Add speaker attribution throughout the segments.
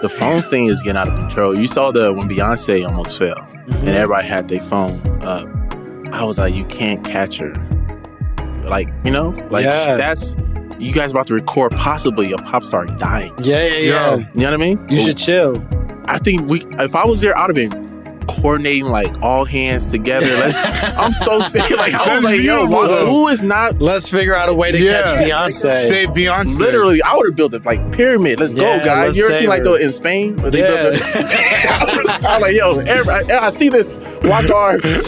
Speaker 1: the phone scene is getting out of control. You saw when Beyonce almost fell, and everybody had their phone up. I was like, you can't catch her. Like, that's you guys about to record possibly a pop star dying.
Speaker 2: Yeah.
Speaker 1: You know what I mean?
Speaker 2: You should chill.
Speaker 1: I think if I was there, I'd have been coordinating like all hands together. I'm so sick. Like I was like, yo, who is not?
Speaker 2: Let's figure out a way to catch Beyonce.
Speaker 3: Save Beyonce.
Speaker 1: Literally, I would have built a pyramid. Let's go, guys. You ever seen like in Spain? Where they built I was like, yo, I see this. Watch arms.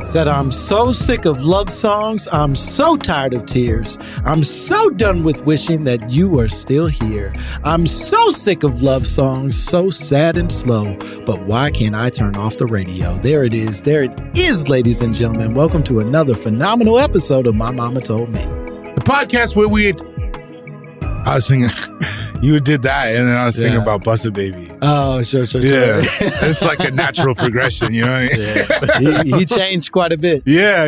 Speaker 2: Said, I'm so sick of love songs. I'm so tired of tears. I'm so done with wishing that you are still here. I'm so sick of love songs, so sad and slow. But why can't I turn off the radio? There it is. There it is, ladies and gentlemen. Welcome to another phenomenal episode of My Momma Told Me.
Speaker 3: The podcast where I was singing, you did that, and then I was singing about Busted Baby.
Speaker 2: Oh, sure.
Speaker 3: Yeah, it's like a natural progression, you know what I mean?
Speaker 2: He changed quite a bit.
Speaker 3: Yeah.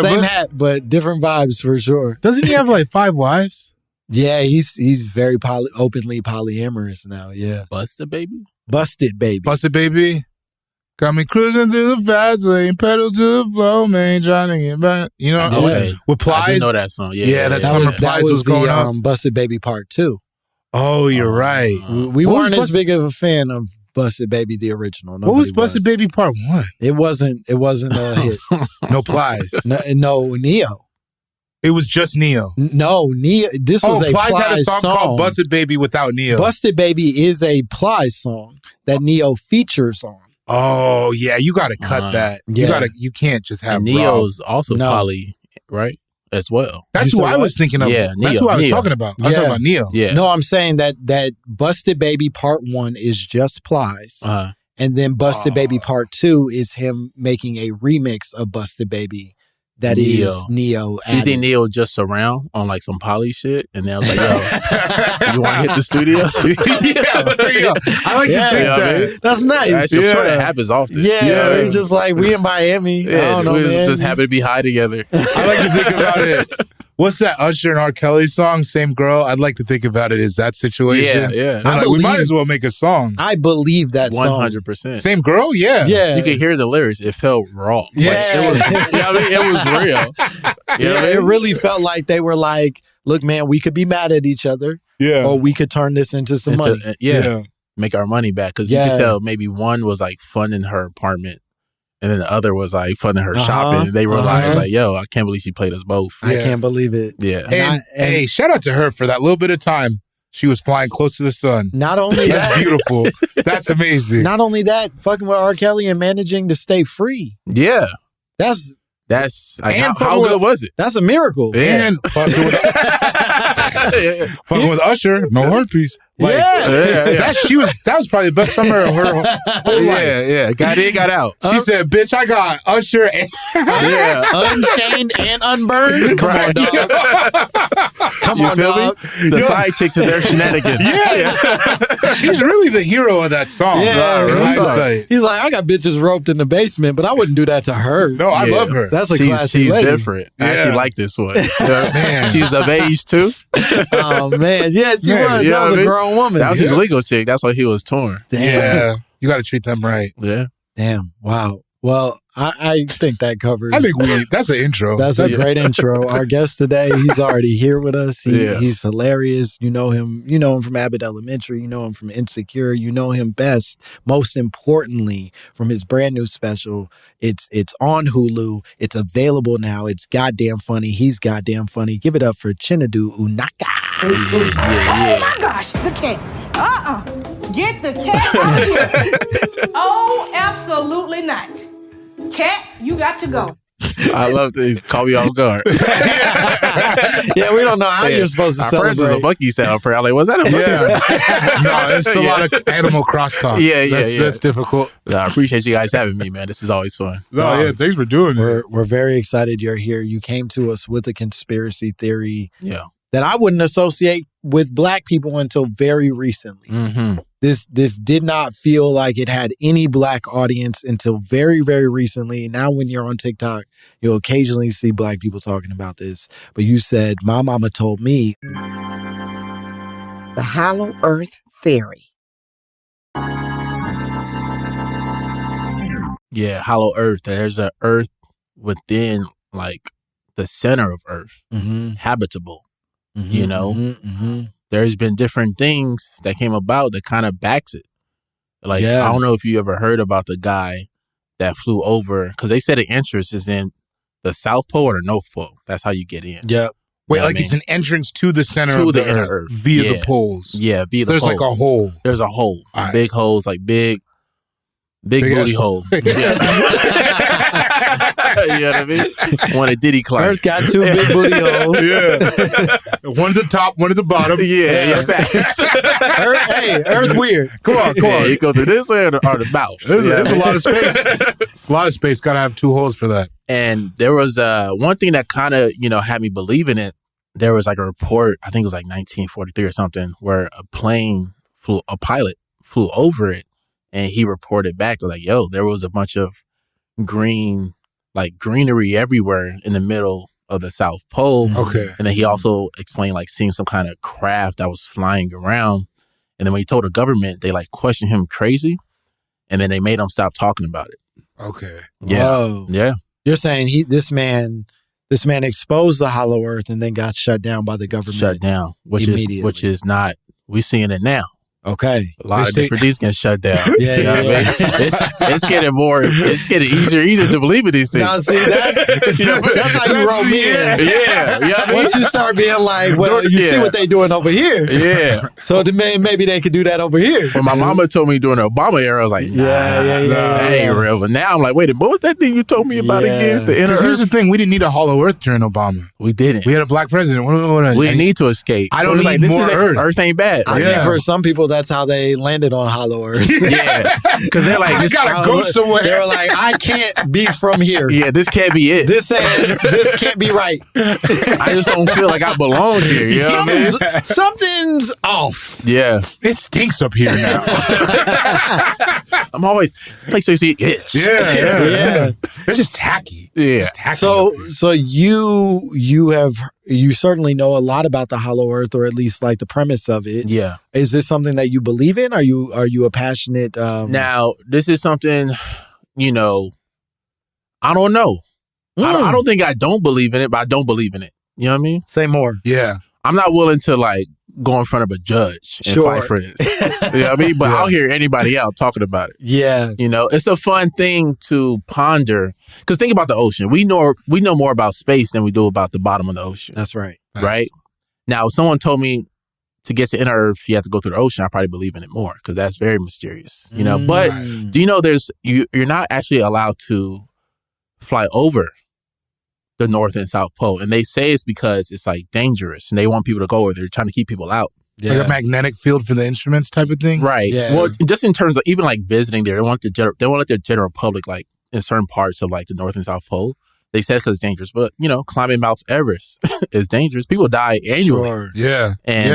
Speaker 2: Same hat, but different vibes for sure.
Speaker 3: Doesn't he have like 5 wives?
Speaker 2: Yeah, he's very openly polyamorous now, yeah.
Speaker 1: Busted Baby?
Speaker 2: Busted Baby.
Speaker 3: Got me cruising through the fast lane, pedal to the floor, man, trying to get back. You know, with Plies.
Speaker 1: I didn't know that song. Yeah,
Speaker 3: that summer Plies was going on.
Speaker 2: Busted Baby Part 2.
Speaker 3: Oh, you're right.
Speaker 2: We weren't as big of a fan of Busted Baby, the original.
Speaker 3: What was Busted Baby Part 1?
Speaker 2: It wasn't a hit.
Speaker 3: No Plies.
Speaker 2: No Neo.
Speaker 3: It was just Neo.
Speaker 2: No, Neo. This was a
Speaker 3: Plies had a
Speaker 2: song
Speaker 3: called Busted Baby without Neo.
Speaker 2: Busted Baby is a Plies song that Neo features on.
Speaker 3: Oh yeah, you got to cut that. You can't just have
Speaker 1: Neo's also poly, right? As well.
Speaker 3: That's who I was thinking of.
Speaker 1: Yeah,
Speaker 3: that's who I was talking about. I was talking about Neo.
Speaker 1: Yeah.
Speaker 2: No, I'm saying that Busted Baby Part 1 is just Plies. And then Busted Baby Part 2 is him making a remix of Busted Baby that is Neo.
Speaker 1: You think Neo just around on like some poly shit? And then I was like, yo, you want to hit the studio?
Speaker 3: I like to think that.
Speaker 2: That's nice.
Speaker 1: I'm sure that happens often.
Speaker 2: Yeah. We're just like, we in Miami. I don't know,
Speaker 1: we
Speaker 2: man.
Speaker 1: just happen to be high together.
Speaker 3: I like to think about it. What's that Usher and R. Kelly song? Same girl. I'd like to think about it as that situation.
Speaker 1: Yeah.
Speaker 3: We might as well make a song.
Speaker 2: I believe that
Speaker 1: 100%.
Speaker 3: Same girl? Yeah.
Speaker 1: You could hear the lyryrics. It felt raw.
Speaker 2: Yeah.
Speaker 1: It was real.
Speaker 2: It really felt like they were like, look, man, we could be mad at each other.
Speaker 3: Yeah.
Speaker 2: Or we could turn this into some money.
Speaker 1: Make our money back. Because you could tell maybe one was like funding her apartment. And then the other was like funding her shopping. And they realized like, yo, I can't believe she played us both.
Speaker 2: I can't believe it.
Speaker 1: Yeah.
Speaker 3: And hey, shout out to her for that little bit of time she was flying close to the sun.
Speaker 2: Not only
Speaker 3: That's beautiful. That's amazing.
Speaker 2: Not only that, fucking with R. Kelly and managing to stay free.
Speaker 1: Yeah.
Speaker 2: That's
Speaker 1: like, how good was it?
Speaker 2: That's a miracle.
Speaker 3: And fucking with Usher, no herpes. Like, that was probably the best summer of her whole life.
Speaker 1: Yeah. Got in, got out.
Speaker 3: She said, bitch, I got Usher and
Speaker 2: Unchained and Unburned. Come on, dog. Come on, dog.
Speaker 1: The side chick to their shenanigans.
Speaker 3: She's really the hero of that song.
Speaker 2: He's like, I got bitches roped in the basement, but I wouldn't do that to her.
Speaker 3: No, I love her.
Speaker 2: That's a classy
Speaker 1: She's
Speaker 2: lady.
Speaker 1: different. I actually like this one.
Speaker 3: Man.
Speaker 1: She's of age too.
Speaker 2: Oh man, yeah, she was. That was a grown woman.
Speaker 1: That was his legal chick. That's why he was torn.
Speaker 2: Damn.
Speaker 3: Yeah, you got to treat them right.
Speaker 1: Yeah.
Speaker 2: Damn. Wow. Well, I think that covers.
Speaker 3: I think that's an intro.
Speaker 2: That's a great intro. Our guest today, he's already here with us. He's hilarious. You know him from Abbott Elementary. You know him from Insecure. You know him best, most importantly, from his brand new special. It's on Hulu. It's available now. It's goddamn funny. He's goddamn funny. Give it up for Chinedu Unaka.
Speaker 4: Oh my gosh, the cat. Get the cat out here. Oh, absolutely not. Cat, you got to go.
Speaker 1: I love to call me off guard.
Speaker 2: Yeah, we don't know how you're supposed to celebrate.
Speaker 1: First was a monkey sound prayer. I'm like, was that a monkey?
Speaker 3: Yeah. No, it's a lot of animal crosstalk. That's difficult.
Speaker 1: I appreciate you guys having me, man. This is always fun.
Speaker 3: Thanks for doing it.
Speaker 2: We're very excited you're here. You came to us with a conspiracy theory
Speaker 1: that
Speaker 2: I wouldn't associate with Black people until very recently.
Speaker 1: Mm-hmm.
Speaker 2: This did not feel like it had any Black audience until very, very recently. Now when you're on TikTok, you'll occasionally see Black people talking about this. But you said, My Momma Told Me.
Speaker 5: The Hollow Earth Theory.
Speaker 1: Yeah, hollow earth. There's an earth within, like, the center of earth, habitable. You know, there's been different things that came about that kind of backs it. Like, I don't know if you ever heard about the guy that flew over, because they said the entrance is in the South Pole or the North Pole. That's how you get in.
Speaker 2: Yeah.
Speaker 3: Wait, like it's an entrance to the center of the earth via the poles.
Speaker 1: Yeah, via the
Speaker 3: poles. There's like a hole.
Speaker 1: There's a hole. Right. Big holes, like big booty hole. You know what I mean? One of Diddy climbs.
Speaker 2: Earth got two big booty holes.
Speaker 3: One at the top, one at the bottom.
Speaker 1: Facts.
Speaker 2: Earth weird.
Speaker 3: Come on.
Speaker 1: You go through this way or the mouth.
Speaker 3: There's a lot of space. A lot of space. Got to have two holes for that.
Speaker 1: And there was one thing that kind of, had me believe in it. There was like a report, I think it was like 1943 or something, where a pilot flew over it, and he reported back to like, yo, there was a bunch of greenery everywhere in the middle of the South Pole.
Speaker 3: Okay.
Speaker 1: And then he also explained like seeing some kind of craft that was flying around. And then when he told the government, they like questioned him crazy. And then they made him stop talking about it.
Speaker 3: Okay.
Speaker 1: Yeah.
Speaker 2: Whoa.
Speaker 1: Yeah.
Speaker 2: You're saying this man exposed the hollow earth and then got shut down by the government.
Speaker 1: Shut down, which is not, we're seeing it now.
Speaker 2: Okay.
Speaker 1: A lot of different things getting shut down.
Speaker 2: I mean?
Speaker 1: It's getting easier to believe in these things.
Speaker 2: Now, see, that's how you roll me in.
Speaker 1: Yeah.
Speaker 2: Once you start being like, well, you see what they doing over here.
Speaker 1: Yeah.
Speaker 2: So maybe they could do that over here.
Speaker 1: When my mama told me during the Obama era, I was like, that ain't real. But now I'm like, wait, what was that thing you told me about again?
Speaker 3: Here's the thing. We didn't need a hollow earth during Obama.
Speaker 1: We didn't.
Speaker 3: We had a Black president.
Speaker 1: We need to escape.
Speaker 3: I don't need more earth.
Speaker 1: Earth ain't bad.
Speaker 2: I think for some people, that's how they landed on hollow earth.
Speaker 1: Yeah. Because they're like,
Speaker 3: I gotta go somewhere.
Speaker 2: They were like, I can't be from here.
Speaker 1: Yeah, this can't be it.
Speaker 2: This can't be right.
Speaker 1: I just don't feel like I belong here. You know what I mean?
Speaker 2: Something's off.
Speaker 1: Yeah.
Speaker 3: It stinks up here now.
Speaker 1: I'm always place where you see itch.
Speaker 3: Yeah. It's just tacky.
Speaker 1: Yeah.
Speaker 2: So you certainly know a lot about the hollow earth, or at least like the premise of it.
Speaker 1: Yeah.
Speaker 2: Is this something that you believe in? Are you a passionate?
Speaker 1: Now, this is something, I don't know. I don't think I don't believe in it, but I don't believe in it. You know what I mean?
Speaker 2: Say more.
Speaker 3: Yeah.
Speaker 1: I'm not willing to like go in front of a judge and fight for this. You know what I mean? But I'll hear anybody out talking about it.
Speaker 2: Yeah.
Speaker 1: It's a fun thing to ponder. Because think about the ocean. We know more about space than we do about the bottom of the ocean.
Speaker 2: That's right.
Speaker 1: Right? Now, if someone told me to get to inner Earth, you have to go through the ocean, I probably believe in it more because that's very mysterious. But do you know you're not actually allowed to fly over the North and South Pole. And they say it's because it's like dangerous and they want people to go, or they're trying to keep people out.
Speaker 3: Yeah. Like a magnetic field for the instruments type of thing?
Speaker 1: Right.
Speaker 2: Yeah.
Speaker 1: Well, just in terms of even like visiting there, they won't let the general public like in certain parts of like the North and South Pole. They said because it's dangerous, but climbing Mount Everest is dangerous. People die annually.
Speaker 2: Sure.
Speaker 3: Yeah.
Speaker 1: And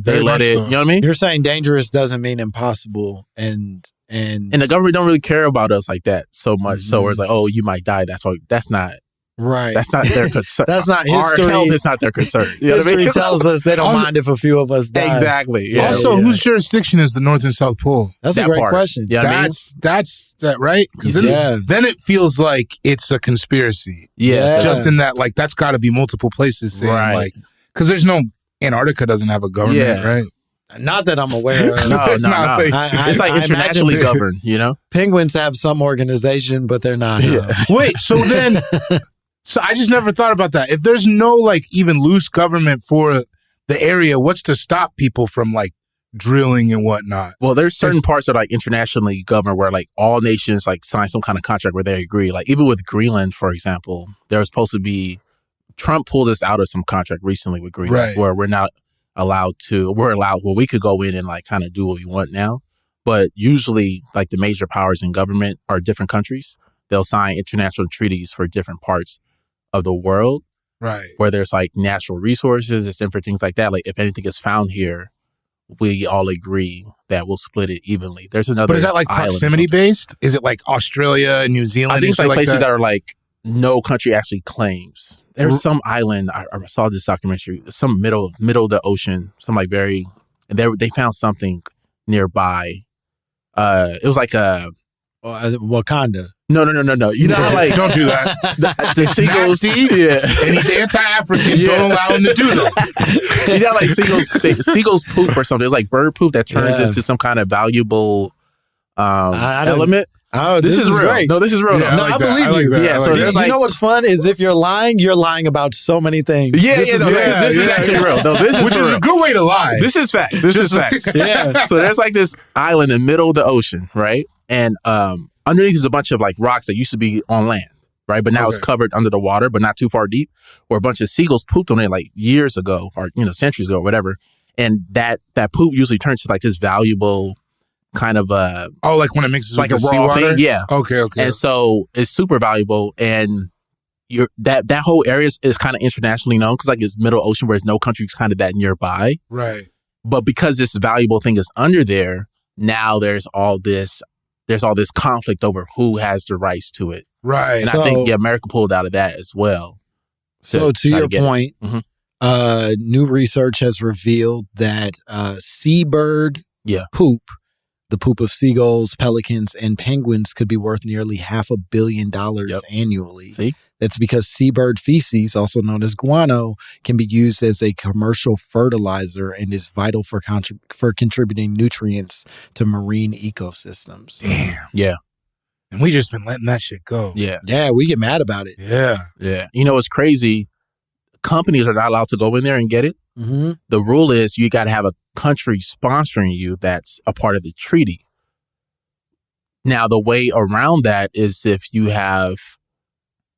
Speaker 1: they let it, you know what I mean?
Speaker 2: You're saying dangerous doesn't mean impossible. And
Speaker 1: the government don't really care about us like that so much. Mm-hmm. So it's like, oh, you might die. That's not
Speaker 2: right.
Speaker 1: That's not their concern.
Speaker 2: That's not history.
Speaker 1: Our health is not their concern. You know
Speaker 2: history
Speaker 1: what I mean?
Speaker 2: tells us they don't mind if a few of us die.
Speaker 1: Exactly. Yeah.
Speaker 3: Also, whose jurisdiction is the North and South Pole?
Speaker 2: That's a great question.
Speaker 1: You know what I mean?
Speaker 3: That's that right? Then it feels like it's a conspiracy.
Speaker 1: Yeah.
Speaker 3: Just in that, like, that's got to be multiple places saying, like, because there's no Antarctica doesn't have a government, right?
Speaker 2: Not that I'm aware of.
Speaker 1: No. It's like internationally governed, you know?
Speaker 2: Penguins have some organization, but they're not.
Speaker 3: Wait, so then... So I just never thought about that. If there's no like even loose government for the area, what's to stop people from like drilling and whatnot.
Speaker 1: Well, there's certain parts that are like internationally governed where like all nations like sign some kind of contract where they agree. Like even with Greenland, for example, there was supposed to be Trump pulled us out of some contract recently with Greenland where we're not allowed to. We could go in and like kind of do what we want now. But usually like the major powers in government are different countries. They'll sign international treaties for different parts of the world.
Speaker 3: Right.
Speaker 1: Where there's like natural resources, it's different things like that. Like if anything is found here, we all agree that we'll split it evenly. There's another.
Speaker 3: But is that like proximity based? Is it like Australia and New Zealand?
Speaker 1: I think it's like places that are like no country actually claims. There's some island. I saw this documentary. Some middle of the ocean. Some like very. And they found something nearby. It was like a
Speaker 2: Wakanda.
Speaker 1: No. You know how like
Speaker 3: don't do that.
Speaker 1: The seagulls,
Speaker 3: and he's anti-African. Yeah. Don't allow him to do that.
Speaker 1: You know, like seagulls poop or something. It's like bird poop that turns into some kind of valuable element.
Speaker 2: Oh, this is real.
Speaker 1: Great. No, this is real.
Speaker 2: Yeah, I believe you.
Speaker 3: That.
Speaker 1: Yeah, so
Speaker 2: you know what's fun is if you're lying about so many things.
Speaker 1: This is actually real. No, this is
Speaker 3: which is
Speaker 1: real.
Speaker 3: A good way to lie.
Speaker 1: This is facts. This is facts. Yeah. So there's like this island in the middle of the ocean, right? And underneath is a bunch of like rocks that used to be on land, right? But now it's covered under the water, but not too far deep, where a bunch of seagulls pooped on it like years ago or, centuries ago or whatever. And that poop usually turns to like this valuable kind of
Speaker 3: like when it mixes
Speaker 1: like
Speaker 3: with
Speaker 1: a
Speaker 3: the
Speaker 1: raw
Speaker 3: seawater?
Speaker 1: thing. Yeah.
Speaker 3: Okay.
Speaker 1: And so it's super valuable. And that whole area is kind of internationally known because like it's middle ocean where there's no countries kind of that nearby.
Speaker 3: Right.
Speaker 1: But because this valuable thing is under there, now there's all this conflict over who has the rights to it.
Speaker 3: Right.
Speaker 1: And I think America pulled out of that as well.
Speaker 2: So to your point, new research has revealed that seabird poop, the poop of seagulls, pelicans, and penguins could be worth nearly $500 million annually.
Speaker 1: See?
Speaker 2: That's because seabird feces, also known as guano, can be used as a commercial fertilizer and is vital for contributing nutrients to marine ecosystems.
Speaker 3: Damn.
Speaker 1: Yeah.
Speaker 3: And we just been letting that shit go.
Speaker 1: Yeah.
Speaker 2: Yeah, we get mad about it.
Speaker 3: Yeah.
Speaker 1: Yeah. You know, it's crazy. Companies are not allowed to go in there and get it.
Speaker 2: Mm-hmm.
Speaker 1: The rule is you got to have a country sponsoring you that's a part of the treaty. Now, the way around that is if you have,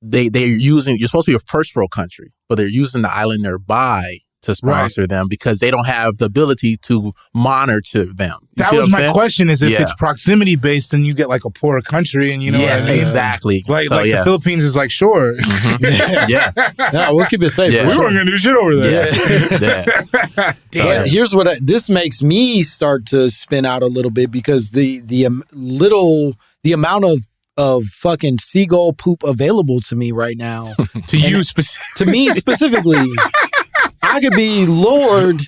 Speaker 1: you're supposed to be a first world country, but they're using the island nearby to sponsor them because they don't have the ability to monitor them.
Speaker 3: That was my question is if it's proximity based and you get like a poorer country and you know what I mean?
Speaker 1: Exactly.
Speaker 3: Like the Philippines is like, sure.
Speaker 1: Mm-hmm.
Speaker 2: No, we'll keep it safe.
Speaker 1: Yeah.
Speaker 3: We weren't going to do shit over there.
Speaker 2: Damn. But here's what this makes me start to spin out a little bit because the amount of fucking seagull poop available to me right now. To me specifically, I could be lord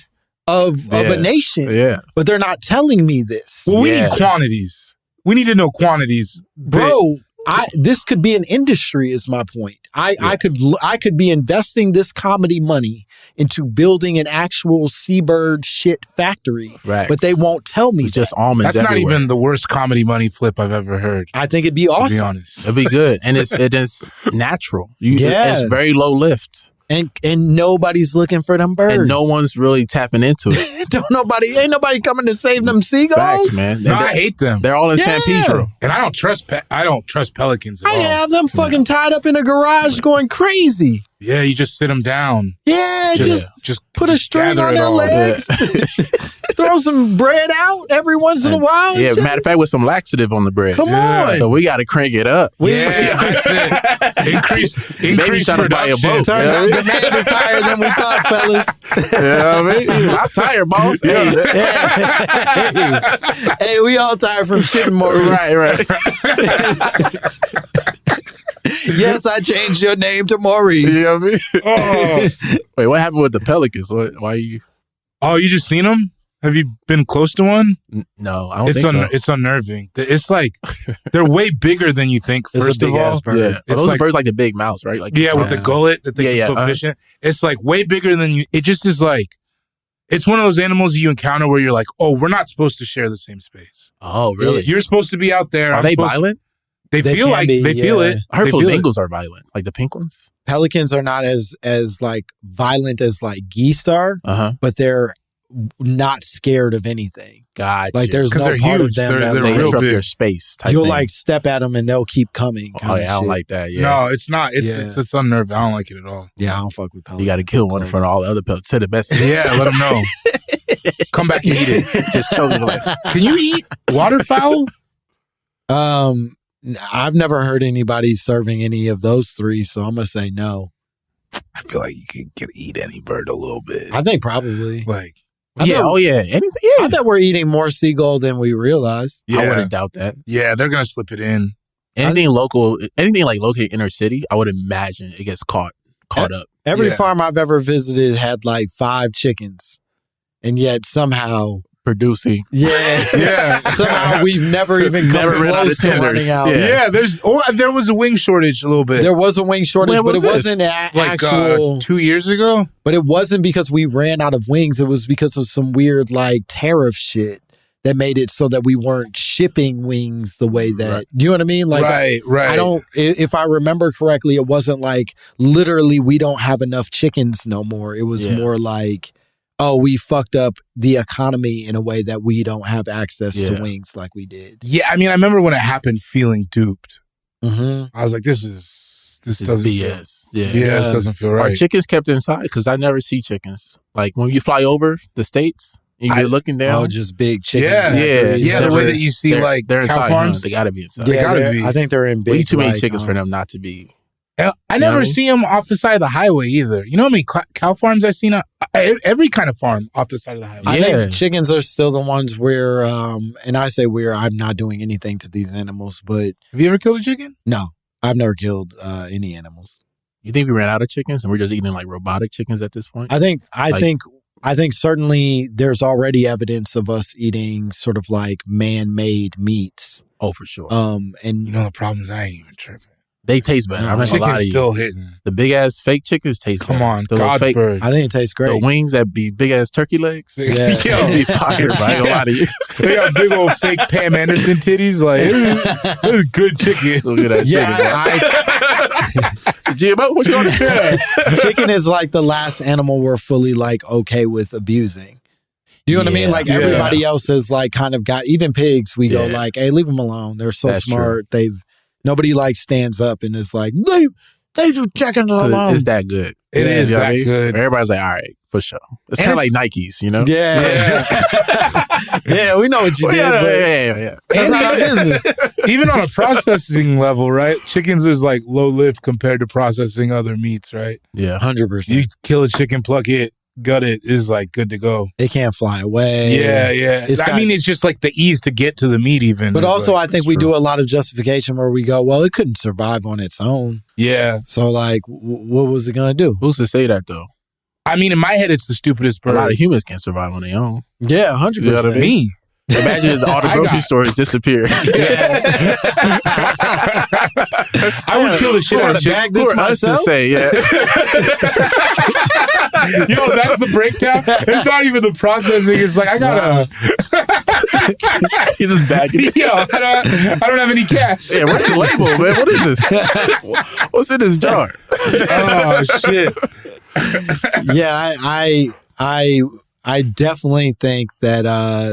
Speaker 2: of a nation, but they're not telling me this.
Speaker 3: Well, we need quantities. We need to know quantities.
Speaker 2: Bro, this could be an industry is my point. I could be investing this comedy money into building an actual seabird shit factory, but they won't tell me
Speaker 1: just almonds.
Speaker 3: That's
Speaker 1: everywhere.
Speaker 3: Not even the worst comedy money flip I've ever heard.
Speaker 2: I think it'd be awesome.
Speaker 3: To be honest,
Speaker 1: it'd be good, and it is natural. It's very low lift.
Speaker 2: And nobody's looking for them birds.
Speaker 1: And no one's really tapping into it.
Speaker 2: Ain't nobody coming to save them seagulls.
Speaker 1: Facts, man.
Speaker 3: No, I hate them.
Speaker 1: They're all in San Pedro.
Speaker 3: And I don't trust pelicans at all.
Speaker 2: I have them fucking tied up in a garage going crazy.
Speaker 3: Yeah, you just sit them down.
Speaker 2: Yeah, just put a string on their legs. Throw some bread out every once in a while.
Speaker 1: Yeah, matter of fact, with some laxative on the bread.
Speaker 2: Come on.
Speaker 1: So we got to crank it up.
Speaker 3: That's it. Increase
Speaker 1: Maybe trying to buy a boat.
Speaker 2: Turns out demand is higher than we thought, fellas.
Speaker 1: Yeah, I mean, I'm tired, boss.
Speaker 2: Hey, we all tired from shitting more.
Speaker 1: Right.
Speaker 2: Yes, I changed your name to Maurice.
Speaker 1: You know what I mean? Wait, what happened with the pelicans? Why you?
Speaker 3: Oh, you just seen them? Have you been close to one?
Speaker 1: No, I don't think so.
Speaker 3: It's unnerving. It's like they're way bigger than you think. First of all,
Speaker 1: those birds like the big mouse, right? Like
Speaker 3: with the gullet that they put fish in. It's like way bigger than you. It just is like. It's one of those animals you encounter where you're like, oh, we're not supposed to share the same space.
Speaker 1: Oh, really?
Speaker 3: You're supposed to be out there.
Speaker 1: Are they violent?
Speaker 3: They feel it.
Speaker 1: I heard flamingos are violent, like the pink ones.
Speaker 2: Pelicans are not as like violent as like geese are, but they're not scared of anything.
Speaker 1: Gotcha.
Speaker 2: Like there's no
Speaker 3: they're
Speaker 2: part
Speaker 3: huge.
Speaker 2: of them
Speaker 3: They're
Speaker 2: that
Speaker 1: they
Speaker 3: real
Speaker 1: interrupt
Speaker 3: big.
Speaker 1: your space. Type
Speaker 2: you'll
Speaker 1: thing.
Speaker 2: like step at them and they'll keep coming.
Speaker 1: Oh yeah, I don't like that. Yeah.
Speaker 3: No, it's not. It's unnerving. I don't like it at all.
Speaker 2: Yeah, I don't fuck with pelicans.
Speaker 1: You got to kill one in front of all the other pelicans. Say the best.
Speaker 3: Yeah, let them know. Come back and eat it.
Speaker 1: Just choke it like.
Speaker 3: Can you eat waterfowl?
Speaker 2: I've never heard anybody serving any of those three, so I'm gonna say no.
Speaker 3: I feel like you can eat any bird a little bit.
Speaker 2: I think probably.
Speaker 3: Like,
Speaker 1: Anything.
Speaker 2: I bet we're eating more seagull than we realize.
Speaker 1: I wouldn't doubt that.
Speaker 3: Yeah, they're gonna slip it in.
Speaker 1: Anything local, anything like located inner city, I would imagine it gets caught up.
Speaker 2: Every farm I've ever visited had like 5 chickens, and yet somehow
Speaker 1: producing.
Speaker 3: Yeah.
Speaker 2: Somehow we've never even come close to running out.
Speaker 3: Yeah, there was a wing shortage a little bit.
Speaker 2: There was a wing shortage, but it wasn't actual.
Speaker 3: 2 years ago?
Speaker 2: But it wasn't because we ran out of wings. It was because of some weird like tariff shit that made it so that we weren't shipping wings the way that, you know what I mean? Like,
Speaker 3: right.
Speaker 2: I don't, if I remember correctly, it wasn't like literally we don't have enough chickens no more. It was more like, oh, we fucked up the economy in a way that we don't have access to wings like we did.
Speaker 3: Yeah, I mean, I remember when it happened feeling duped.
Speaker 2: Mm-hmm.
Speaker 3: I was like, this doesn't
Speaker 1: BS.
Speaker 3: This doesn't feel right.
Speaker 1: Are chickens kept inside? Because I never see chickens. Like when you fly over the states, and you're looking down.
Speaker 2: Oh, just big chickens.
Speaker 3: Yeah. The way that you see like
Speaker 1: they're
Speaker 3: cow
Speaker 1: inside,
Speaker 3: farms.
Speaker 1: They gotta be inside.
Speaker 2: Yeah, I think they're in big.
Speaker 1: Way too many chickens for them not to be.
Speaker 3: I never see them off the side of the highway either. You know how many cow farms I've seen? Every kind of farm off the side of the highway.
Speaker 2: I think chickens are still the ones where, and I say where, I'm not doing anything to these animals, but...
Speaker 3: Have you ever killed a chicken?
Speaker 2: No, I've never killed any animals.
Speaker 1: You think we ran out of chickens and we're just eating like robotic chickens at this point?
Speaker 2: I think certainly there's already evidence of us eating sort of like man-made meats.
Speaker 1: Oh, for sure.
Speaker 2: And
Speaker 3: you know the problem is I ain't even tripping.
Speaker 1: They taste better. I mean,
Speaker 3: chicken's still hitting.
Speaker 1: The big ass fake chickens taste better.
Speaker 3: Come on, God's bird.
Speaker 2: I think it tastes great.
Speaker 1: The wings that be big ass turkey legs.
Speaker 2: Yeah,
Speaker 1: be fire, right? A lot of you.
Speaker 3: They got big old fake Pam Anderson titties. Like this is good chicken.
Speaker 1: Look at that chicken. GMO, what you on the
Speaker 2: Chicken is like the last animal we're fully like okay with abusing. Do you know what I mean? Like everybody else has like kind of got, even pigs, we go like, hey, leave them alone. They're so smart.
Speaker 1: True.
Speaker 2: Nobody like stands up and is like, leave your chickens alone.
Speaker 1: It's that good.
Speaker 3: It is that good.
Speaker 1: Everybody's like, all right, for sure. It's kind of like Nikes, you know?
Speaker 2: Yeah. Yeah, we know what you did.
Speaker 1: Yeah.
Speaker 2: That's not our business.
Speaker 3: Even on a processing level, right? Chickens is like low-lived compared to processing other meats, right?
Speaker 1: Yeah.
Speaker 2: 100%.
Speaker 3: You kill a chicken, pluck it, gut it, is like good to go.
Speaker 2: It can't fly away.
Speaker 3: Yeah. It's just like the ease to get to the meat even.
Speaker 2: But also
Speaker 3: like,
Speaker 2: I think we do a lot of justification where we go, well, it couldn't survive on its own.
Speaker 3: Yeah.
Speaker 2: So like, what was it going to do?
Speaker 1: Who's to say that though?
Speaker 3: I mean, in my head, it's the stupidest bird.
Speaker 1: A lot of humans can't survive on their own.
Speaker 2: Yeah, 100%.
Speaker 1: You know what I mean?
Speaker 3: Me.
Speaker 1: Imagine if all the grocery stores disappear.
Speaker 3: I would kill the shit out of chicken.
Speaker 2: Bag this myself?
Speaker 1: To say, yeah.
Speaker 3: Yo, that's the breakdown. It's not even the processing. It's like I gotta.
Speaker 1: You just bag it.
Speaker 3: Yo, I don't have any cash.
Speaker 1: Yeah, where's the label, man? What is this? What's in this jar?
Speaker 3: Oh shit.
Speaker 2: Yeah, I definitely think that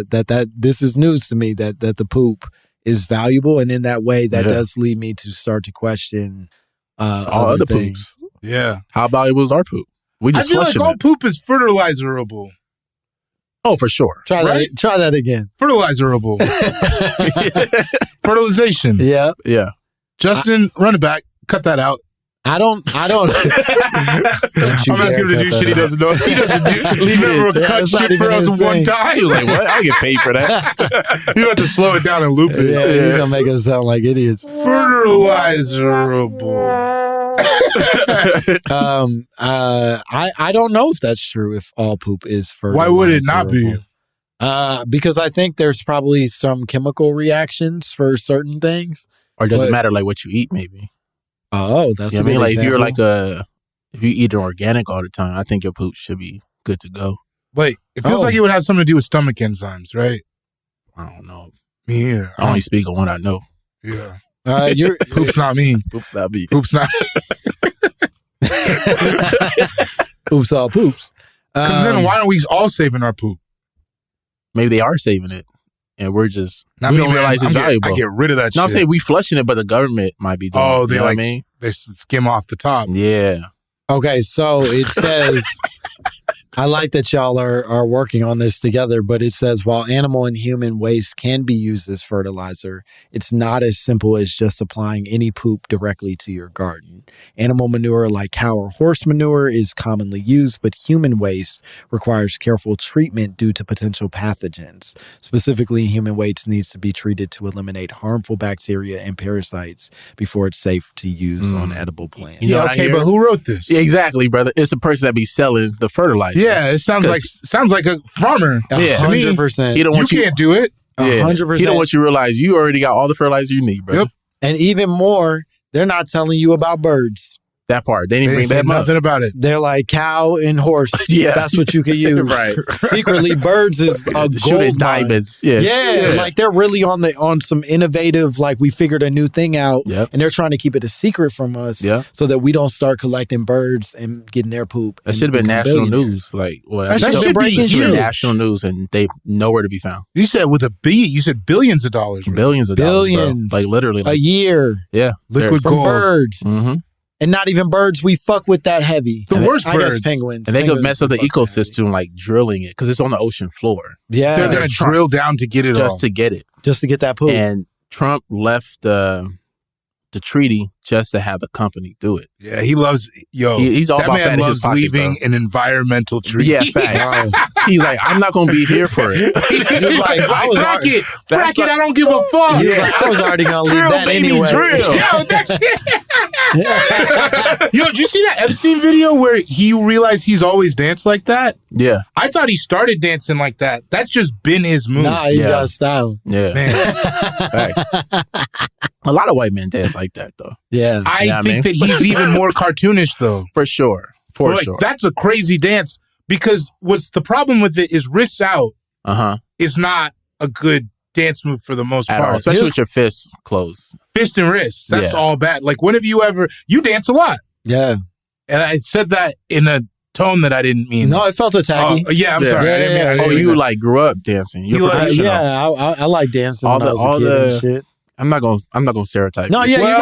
Speaker 2: that this is news to me that the poop is valuable, and in that way that does lead me to start to question
Speaker 1: all other
Speaker 2: things.
Speaker 1: poops.
Speaker 3: Yeah,
Speaker 1: how valuable is our poop? We just
Speaker 3: I feel
Speaker 1: flush
Speaker 3: like all poop is fertilizerable.
Speaker 1: Oh, for sure.
Speaker 2: Try that again.
Speaker 3: Fertilizerable. Fertilization.
Speaker 2: Yeah.
Speaker 3: Justin, run it back. Cut that out.
Speaker 2: I don't.
Speaker 3: I'm asking him to do shit he doesn't know. He doesn't do. Leave it for cut shit for us one time.
Speaker 1: He was like, "What? I'll get paid for that."
Speaker 3: You have to slow it down and loop it.
Speaker 2: Yeah, you're gonna make us sound like idiots.
Speaker 3: Fertilizerable.
Speaker 2: I don't know if that's true. If all poop is fertilizerable,
Speaker 3: why would it not be?
Speaker 2: Because I think there's probably some chemical reactions for certain things.
Speaker 1: Or does it matter like what you eat? Maybe.
Speaker 2: Oh, that's
Speaker 1: I mean, like example. If you're like if you eat organic all the time, I think your poop should be good to go.
Speaker 3: Wait, it feels like it would have something to do with stomach enzymes, right?
Speaker 1: I don't know.
Speaker 3: Yeah,
Speaker 1: I only speak on what I know.
Speaker 3: Yeah,
Speaker 2: poop's
Speaker 3: not me.
Speaker 1: Poop's not me.
Speaker 3: Poop's not.
Speaker 2: Poops all poops.
Speaker 3: Because then why aren't we all saving our poop?
Speaker 1: maybe they are saving it, and we don't realize it's valuable.
Speaker 3: I get rid of that.
Speaker 1: No, I'm saying we flushing it, but the government might be doing.
Speaker 3: Oh,
Speaker 1: you know what I mean?
Speaker 3: They skim off the top.
Speaker 1: Yeah.
Speaker 2: Okay, so it says, I like that y'all are working on this together, but it says while animal and human waste can be used as fertilizer, it's not as simple as just applying any poop directly to your garden. Animal manure like cow or horse manure is commonly used, but human waste requires careful treatment due to potential pathogens. Specifically, human waste needs to be treated to eliminate harmful bacteria and parasites before it's safe to use on edible plants.
Speaker 1: You know
Speaker 3: okay, but who wrote this?
Speaker 1: Yeah, exactly, brother. It's a person that be selling the fertilizer.
Speaker 3: Yeah, it sounds like a farmer.
Speaker 1: Yeah,
Speaker 2: 100%.
Speaker 3: You can't do it.
Speaker 2: 100%.
Speaker 1: He don't want you to realize you already got all the fertilizer you need, bro.
Speaker 3: Yep.
Speaker 2: And even more, they're not telling you about birds.
Speaker 1: That part. They didn't bring that
Speaker 3: nothing about it.
Speaker 2: They're like cow and horse.
Speaker 1: Yeah.
Speaker 2: That's what you could use.
Speaker 1: Right.
Speaker 2: Secretly, birds is a
Speaker 1: Shooting
Speaker 2: gold mine.
Speaker 1: diamonds. Yeah.
Speaker 2: Like they're really on some innovative, like we figured a new thing out,
Speaker 1: Yep.
Speaker 2: and they're trying to keep it a secret from us so that we don't start collecting birds and getting their poop.
Speaker 1: That should have been national news. Like, well,
Speaker 2: that should be huge.
Speaker 1: National news, and they nowhere to be found.
Speaker 3: You said with a B, you said billions of dollars. Bro.
Speaker 1: Billions of dollars, bro. Like literally.
Speaker 2: A year.
Speaker 1: Yeah.
Speaker 3: Liquid
Speaker 2: From
Speaker 3: gold.
Speaker 2: bird.
Speaker 1: Mm-hmm.
Speaker 2: And not even birds we fuck with that heavy.
Speaker 3: The worst birds.
Speaker 2: I guess penguins.
Speaker 1: And they could
Speaker 2: Penguins
Speaker 1: mess up the
Speaker 2: we fuck with
Speaker 1: ecosystem, like drilling it, because it's on the ocean floor.
Speaker 2: Yeah.
Speaker 3: They're going to drill down to get it
Speaker 1: just to get it.
Speaker 2: Just to get that poop.
Speaker 1: And Trump left the treaty just to have the company do it.
Speaker 3: Yeah, he loves,
Speaker 1: he's all
Speaker 3: that
Speaker 1: about
Speaker 3: man loves
Speaker 1: pocket,
Speaker 3: leaving
Speaker 1: bro.
Speaker 3: an environmental treaty.
Speaker 1: Yeah, facts. He's like, I'm not going to be here for it.
Speaker 3: He was like, frack it, I don't give a fuck.
Speaker 2: He was like, I was already going to leave
Speaker 1: Drill,
Speaker 2: that
Speaker 1: baby,
Speaker 2: anyway.
Speaker 1: drill.
Speaker 3: Yo, that shit. Yo, did you see that Epstein video where he realized he's always danced like that?
Speaker 1: Yeah.
Speaker 3: I thought he started dancing like that. That's just been his move.
Speaker 2: Nah, he got style.
Speaker 1: Yeah.
Speaker 3: Man.
Speaker 1: Facts. A lot of white men dance like that, though.
Speaker 2: Yeah.
Speaker 3: I think that he's even more cartoonish, though.
Speaker 1: For sure. Sure.
Speaker 3: That's a crazy dance because what's the problem with it is wrists out is not a good dance move for the most part.
Speaker 1: Especially with your fists closed.
Speaker 3: Fist and wrists. That's all bad. Like, when have you dance a lot?
Speaker 2: Yeah.
Speaker 3: And I said that in a tone that I didn't mean.
Speaker 2: No, it felt attacky.
Speaker 3: I'm sorry. I didn't mean
Speaker 1: you like grew up dancing.
Speaker 2: I like dancing when I was a kid and shit.
Speaker 1: I'm not gonna stereotype.
Speaker 2: No,
Speaker 1: you.
Speaker 2: You're being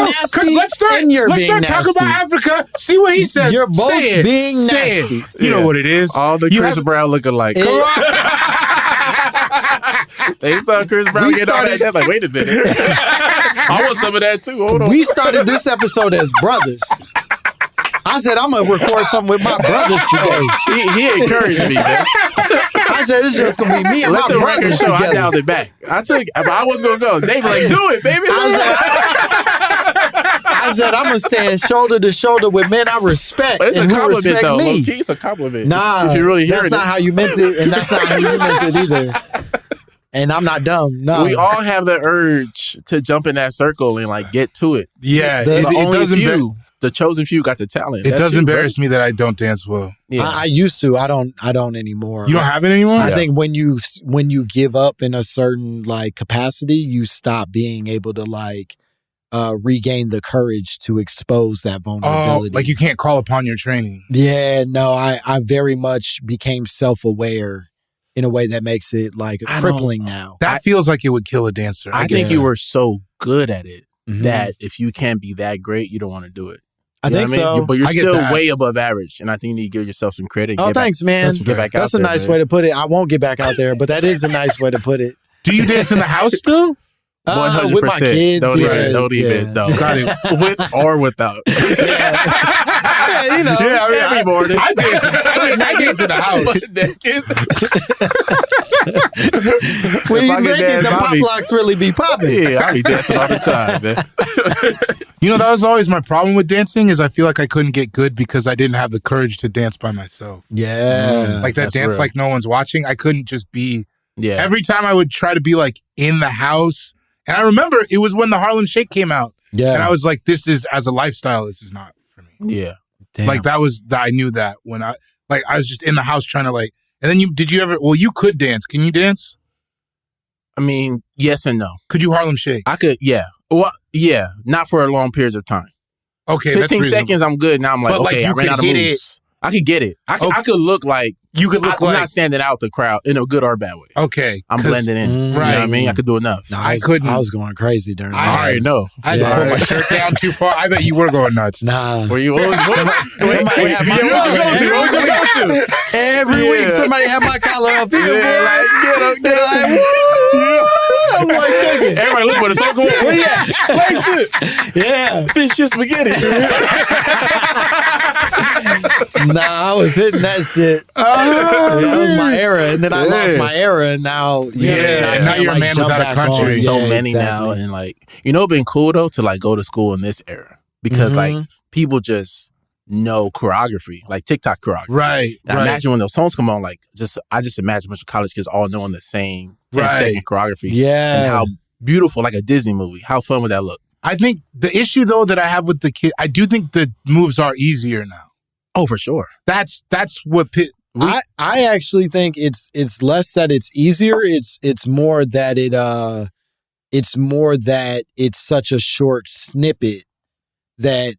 Speaker 2: nasty.
Speaker 3: Let's start talking about Africa. See what he says.
Speaker 2: You're both being nasty.
Speaker 3: You know what it is.
Speaker 1: All the Chris Brown looking like. They saw Chris Brown get all that. Like, wait a minute. I want some of that too. Hold on.
Speaker 2: We started this episode as brothers. I said, I'm going to record something with my brothers today.
Speaker 1: He encouraged me, man.
Speaker 2: I said, it's just going to be me and my brothers together.
Speaker 1: I dialed it back. I was going to go. They were like, do it, baby.
Speaker 2: I said, I'm going to stand shoulder to shoulder with men I respect.
Speaker 1: But it's
Speaker 2: and
Speaker 1: a
Speaker 2: who
Speaker 1: compliment,
Speaker 2: respect
Speaker 1: though.
Speaker 2: me.
Speaker 1: Low-key, it's a compliment.
Speaker 2: Nah,
Speaker 1: if you really hear
Speaker 2: that's not how you meant it, and that's not how you meant it either. And I'm not dumb. No,
Speaker 1: we all have the urge to jump in that circle and like get to it.
Speaker 3: Yeah,
Speaker 1: the chosen few got the talent.
Speaker 3: It does embarrass me that I don't dance well.
Speaker 2: Yeah. I used to. I don't anymore.
Speaker 3: You don't have it anymore?
Speaker 2: I think when you give up in a certain like capacity, you stop being able to like regain the courage to expose that vulnerability.
Speaker 3: Oh, like you can't call upon your training.
Speaker 2: Yeah, no, I very much became self-aware in a way that makes it like crippling now.
Speaker 3: That feels like it would kill a dancer.
Speaker 1: I think you were so good at it that if you can't be that great, you don't want to do it.
Speaker 2: I think so.
Speaker 1: But you're still way above average, and I think you need to give yourself some credit.
Speaker 2: Oh, thanks, man.
Speaker 1: Get back out
Speaker 2: That's a nice way to put it. I won't get back out there, but that is a nice way to put it.
Speaker 3: Do you dance in the house still?
Speaker 1: 100%.
Speaker 2: With my kids.
Speaker 1: Don't even. No. With or without.
Speaker 2: Yeah, you know,
Speaker 1: every morning.
Speaker 3: I dance in the house.
Speaker 2: When you make it, the pop locks really be popping.
Speaker 1: Yeah, I be dancing all the time, man.
Speaker 3: You know, that was always my problem with dancing is I feel like I couldn't get good because I didn't have the courage to dance by myself.
Speaker 2: Yeah.
Speaker 3: Like that dance
Speaker 1: real.
Speaker 3: like no one's watching. I couldn't just be.
Speaker 1: Yeah.
Speaker 3: Every time I would try to be like in the house. And I remember it was when the Harlem Shake came out. Yeah. And I was like, this is, as a lifestyle, this is not for me.
Speaker 1: Yeah.
Speaker 2: Damn.
Speaker 3: Like I knew that when I was just in the house trying to like, and then you could dance. Can you dance?
Speaker 1: I mean, yes and no.
Speaker 3: Could you Harlem Shake?
Speaker 1: I could, yeah. Well, yeah, not for long periods of time.
Speaker 3: Okay,
Speaker 1: 15
Speaker 3: that's reasonable.
Speaker 1: seconds, I'm good. Now I'm like,
Speaker 3: but
Speaker 1: okay,
Speaker 3: like
Speaker 1: I ran out of moves. I could get it. I could look like
Speaker 3: you could look like
Speaker 1: I'm not standing out the crowd in a good or bad way.
Speaker 3: Okay,
Speaker 1: I'm blending in.
Speaker 3: Right.
Speaker 1: You know what I mean? I could do enough.
Speaker 2: No,
Speaker 3: I couldn't.
Speaker 2: I was going crazy during that.
Speaker 1: I already know.
Speaker 3: I had to pull my shirt down too far. I bet you were going nuts.
Speaker 2: Nah.
Speaker 1: Were you always
Speaker 2: Somebody had my
Speaker 1: What's your go-to?
Speaker 2: Every week somebody had my collar up here.
Speaker 1: Yeah, like, get up.
Speaker 2: I'm like thinking.
Speaker 1: Everybody look for the song. Where you at? Place it.
Speaker 2: Yeah.
Speaker 1: Fish your spaghetti.
Speaker 2: Nah, I was hitting that shit. That was my era. And then I lost my era, and now,
Speaker 3: now you're a man without a country.
Speaker 1: So many now. And like, it's been cool though to like go to school in this era because like people just know choreography, like TikTok choreography.
Speaker 3: Right.
Speaker 1: Now imagine when those songs come on, like I just imagine a bunch of college kids all knowing the same 10-second choreography.
Speaker 2: Yeah.
Speaker 1: And how beautiful, like a Disney movie. How fun would that look?
Speaker 3: I think the issue though that I have with the kid, I do think the moves are easier now.
Speaker 1: Oh, for sure.
Speaker 3: That's what
Speaker 2: I actually think it's less that it's easier. It's more that it's such a short snippet that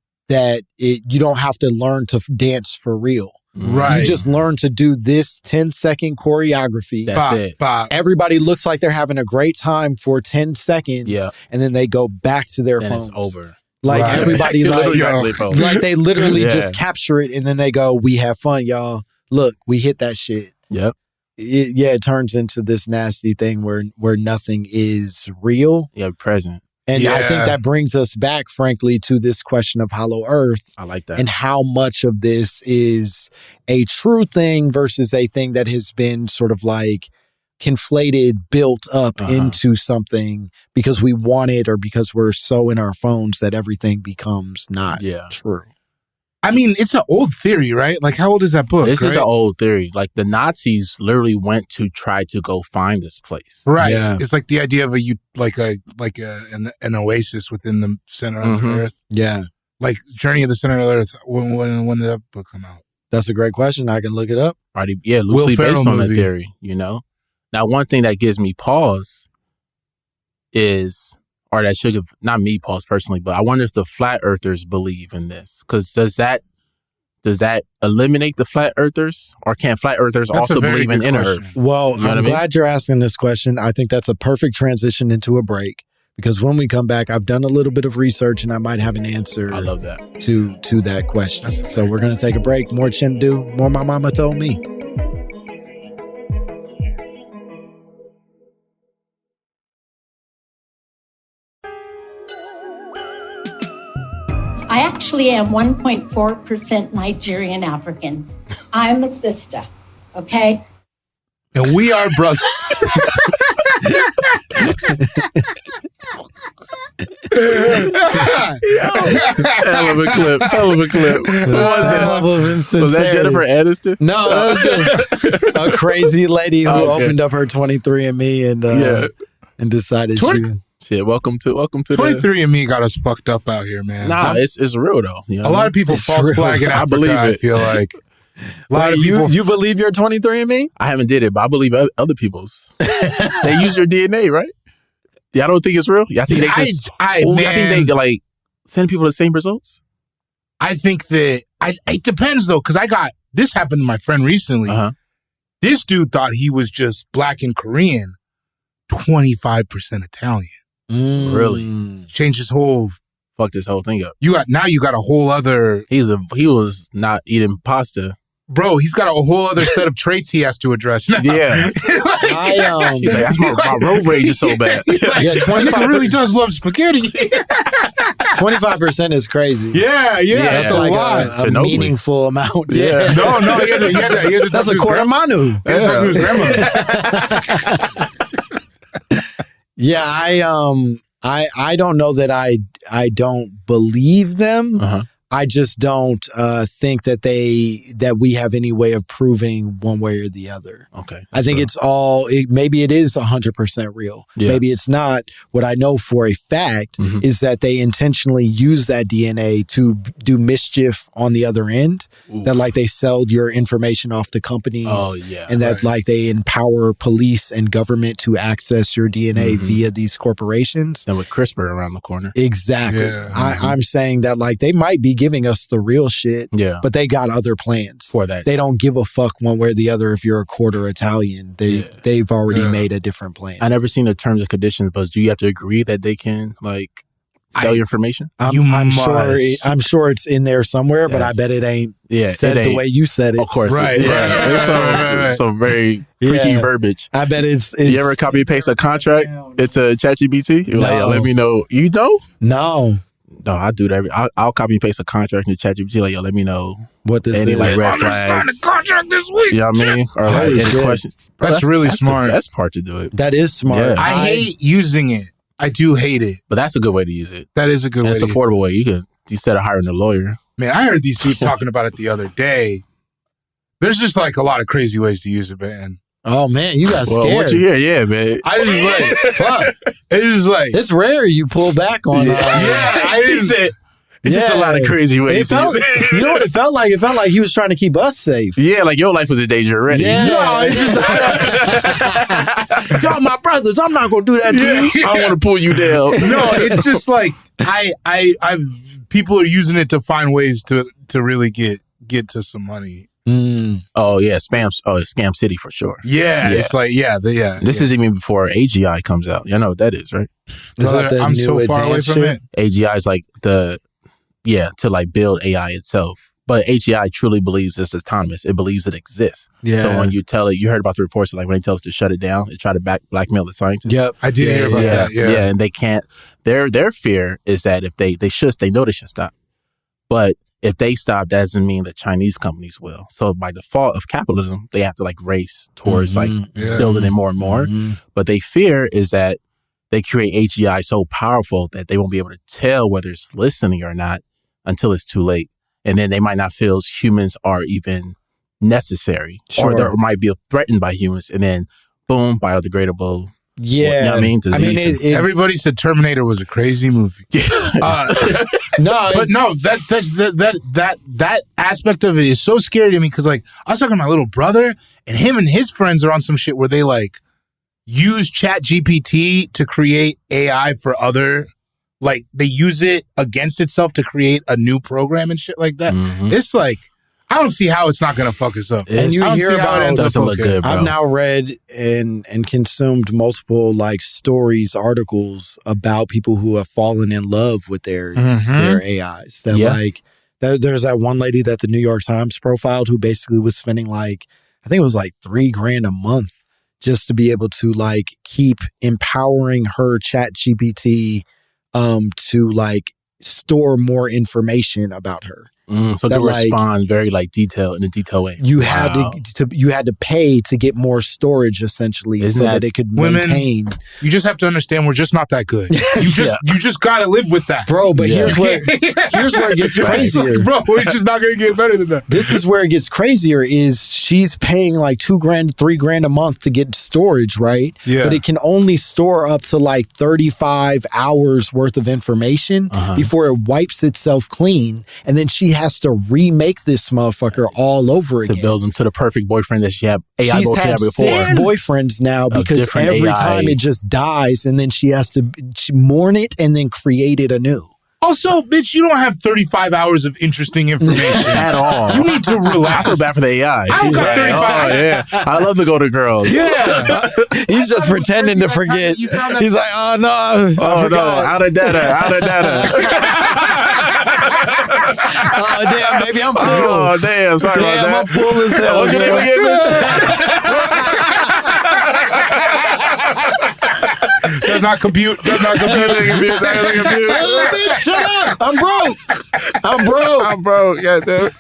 Speaker 2: you don't have to learn to dance for real.
Speaker 3: Right.
Speaker 2: You just learn to do this 10-second choreography.
Speaker 1: That's it.
Speaker 2: Everybody looks like they're having a great time for 10 seconds.
Speaker 1: Yeah.
Speaker 2: And then they go back to their phones.
Speaker 1: It's over.
Speaker 2: Like everybody's like they literally
Speaker 1: Yeah.
Speaker 2: just capture it and then they go, we have fun, y'all. Look, we hit that shit.
Speaker 1: Yep.
Speaker 2: It turns into this nasty thing where nothing is real.
Speaker 1: Yeah, present.
Speaker 2: And I think that brings us back, frankly, to this question of Hollow Earth.
Speaker 1: I like that.
Speaker 2: And how much of this is a true thing versus a thing that has been sort of like conflated, built up into something because we want it or because we're so in our phones that everything becomes not true.
Speaker 3: I mean, it's an old theory, right? Like, how old is that book?
Speaker 1: This is an old theory. Like, the Nazis literally went to try to go find this place.
Speaker 3: Right.
Speaker 2: Yeah.
Speaker 3: It's like the idea of an oasis within the center of the earth.
Speaker 2: Yeah.
Speaker 3: Like Journey of the Center of the Earth. When did that book come out?
Speaker 2: That's a great question. I can look it up.
Speaker 1: Already, loosely based on the theory, Now, one thing that gives me pause is, or that should have, not me pause personally, but I wonder if the flat earthers believe in this. Because does that eliminate the flat earthers? Or can flat earthers also believe in inner earth?
Speaker 2: Well, I'm glad you're asking this question. I think that's a perfect transition into a break. Because when we come back, I've done a little bit of research and I might have an answer.
Speaker 1: I love that.
Speaker 2: To that question. So we're going to take a break. More Chinedu, more My Momma Told Me.
Speaker 6: I actually am 1.4% Nigerian African. I'm a sister, okay?
Speaker 3: And we are brothers.
Speaker 1: Hell of a clip.
Speaker 2: Level of insincerity.
Speaker 1: Was that Jennifer Aniston?
Speaker 2: No, that was just a crazy lady who opened up her 23andMe and decided
Speaker 1: Shit, welcome to
Speaker 3: 23andMe got us fucked up out here, man.
Speaker 1: Nah, it's real though.
Speaker 3: A lot of people false flag in Africa,
Speaker 1: I believe it.
Speaker 3: I feel like. A lot
Speaker 2: of people, you believe you're 23andMe?
Speaker 1: I haven't did it, but I believe other people's. They use your DNA, right? Y'all don't think it's real? Y'all think they just? I think they like send people the same results.
Speaker 3: I think that it depends though, because this happened to my friend recently. This dude thought he was just black and Korean, 25% Italian.
Speaker 1: Really?
Speaker 3: Changed his whole.
Speaker 1: Fucked this whole thing up. You
Speaker 3: got a whole other.
Speaker 1: He was not eating pasta.
Speaker 3: Bro, he's got a whole other set of traits he has to address now.
Speaker 1: Yeah. He's like, that's my road rage is so bad.
Speaker 2: Yeah,
Speaker 3: 25 really does love spaghetti.
Speaker 2: 25% is crazy.
Speaker 3: Yeah, that's a
Speaker 2: like
Speaker 3: lot.
Speaker 2: A meaningful amount.
Speaker 1: Yeah.
Speaker 3: No, he had to
Speaker 2: that's a quarter manu. Yeah, I don't know that I don't believe them. I just don't think that we have any way of proving one way or the other.
Speaker 1: Okay.
Speaker 2: I think it's maybe it is 100% real. Yeah. Maybe it's not. What I know for a fact is that they intentionally use that DNA to do mischief on the other end. Ooh. That like they sell your information off to companies. Oh, yeah. And that like they empower police and government to access your DNA via these corporations.
Speaker 1: And with CRISPR around the corner.
Speaker 2: Exactly. Yeah. I'm saying that like they might be giving us the real shit.
Speaker 1: Yeah.
Speaker 2: But they got other plans
Speaker 1: for that.
Speaker 2: They don't give a fuck one way or the other if you're a quarter Italian. They've already made a different plan.
Speaker 1: I never seen the terms and conditions, but do you have to agree that they can like sell your information?
Speaker 2: I'm sure it's in there somewhere, but I bet it ain't said the way you said it.
Speaker 1: Of course.
Speaker 3: Right.
Speaker 1: It's some very freaky verbiage.
Speaker 2: I bet it's
Speaker 1: you ever copy and paste a contract into ChatGPT? You're like, let me know. You know?
Speaker 2: No,
Speaker 1: I do that. I'll copy and paste a contract into ChatGPT. Like, let me know
Speaker 2: what this
Speaker 1: any
Speaker 2: is.
Speaker 1: like red
Speaker 3: I'm gonna sign
Speaker 1: flags.
Speaker 3: a contract this week.
Speaker 1: You know what I mean? Or like any questions.
Speaker 3: That's really smart.
Speaker 1: The best part to do it.
Speaker 2: That is smart.
Speaker 1: Yeah.
Speaker 3: I hate using it. I do hate it.
Speaker 1: But that's a good way to use it.
Speaker 3: That is a good way.
Speaker 1: It's an affordable way. You can, instead of hiring a lawyer.
Speaker 3: Man, I heard these dudes talking about it the other day. There's just like a lot of crazy ways to use it, man.
Speaker 2: Oh man, you got scared.
Speaker 1: Well, what you hear? Yeah, man.
Speaker 3: I just like, fuck. It's just like,
Speaker 2: it's rare you pull back on.
Speaker 3: I didn't say.
Speaker 1: It's just a lot of crazy ways.
Speaker 2: You know what it felt like? It felt like he was trying to keep us safe.
Speaker 1: Yeah, like your life was in danger already.
Speaker 2: Yeah.
Speaker 3: No, it's just
Speaker 2: y'all my brothers. I'm not gonna do that to you.
Speaker 1: I don't want to pull you down.
Speaker 3: no, it's just like people are using it to find ways to really get to some money.
Speaker 1: Oh yeah, spams. Oh, it's Scam City for sure.
Speaker 3: Yeah, it's like
Speaker 1: This is even before AGI comes out. You know what that is, right?
Speaker 3: I'm so far away from it.
Speaker 1: AGI is like to like build AI itself. But AGI truly believes it's autonomous. It believes it exists.
Speaker 2: Yeah.
Speaker 1: So when you tell it, you heard about the reports, like when they tell us to shut it down, they try to blackmail the scientists.
Speaker 2: Yep.
Speaker 3: I did hear about that. Yeah.
Speaker 1: And they can't. Their fear is that if they know they should stop. But if they stop, that doesn't mean that Chinese companies will. So by default of capitalism, they have to like race towards building it more and more. But they fear is that they create AGI so powerful that they won't be able to tell whether it's listening or not until it's too late. And then they might not feel humans are even necessary, or they might be threatened by humans. And then, boom, biodegradable.
Speaker 2: Yeah,
Speaker 1: you know what I mean? Disease.
Speaker 3: Everybody said Terminator was a crazy movie. That aspect of it is so scary to me because, like, I was talking to my little brother, and him and his friends are on some shit where they like use ChatGPT to create AI for other. Like, they use it against itself to create a new program and shit like that. It's like, I don't see how it's not going to fuck us up.
Speaker 2: And you hear about it.
Speaker 1: Doesn't look good, bro.
Speaker 2: I've now read and consumed multiple like stories, articles about people who have fallen in love with their AIs. That like, there's that one lady that the New York Times profiled who basically was spending like, I think it was like $3,000 a month just to be able to like keep empowering her ChatGPT to like store more information about her.
Speaker 1: So they respond very like detailed in a detailed way.
Speaker 2: You had to pay to get more storage essentially so that it could maintain.
Speaker 3: You just have to understand we're just not that good. You just gotta live with that,
Speaker 2: bro. But here's where it gets crazier,
Speaker 3: bro. We're just not gonna get better than that.
Speaker 2: This is where it gets crazier. Is she's paying like $2,000, $3,000 a month to get storage, right?
Speaker 3: Yeah.
Speaker 2: But it can only store up to like 35 hours worth of information before it wipes itself clean, and then she has to remake this motherfucker all over again
Speaker 1: to build them to the perfect boyfriend that she had AI
Speaker 2: She's had
Speaker 1: before.
Speaker 2: 6 boyfriends now because every time it just dies, and then she has to mourn it and then create it anew.
Speaker 3: Also, bitch, you don't have 35 hours of interesting information
Speaker 1: at all.
Speaker 3: You need to relax.
Speaker 1: I feel bad for the AI.
Speaker 3: I don't got 35 hours.
Speaker 1: Yeah. I love the Golden Girls.
Speaker 3: Yeah.
Speaker 2: He's just pretending to forget. He's like, oh no.
Speaker 1: Oh no. Out of data.
Speaker 2: Oh damn, baby, I'm full.
Speaker 1: Oh damn, sorry about that.
Speaker 2: I'm full as hell.
Speaker 1: What's your name again, bitch?
Speaker 3: Does not compute.
Speaker 2: Shut up. I'm broke.
Speaker 1: Yeah, dude.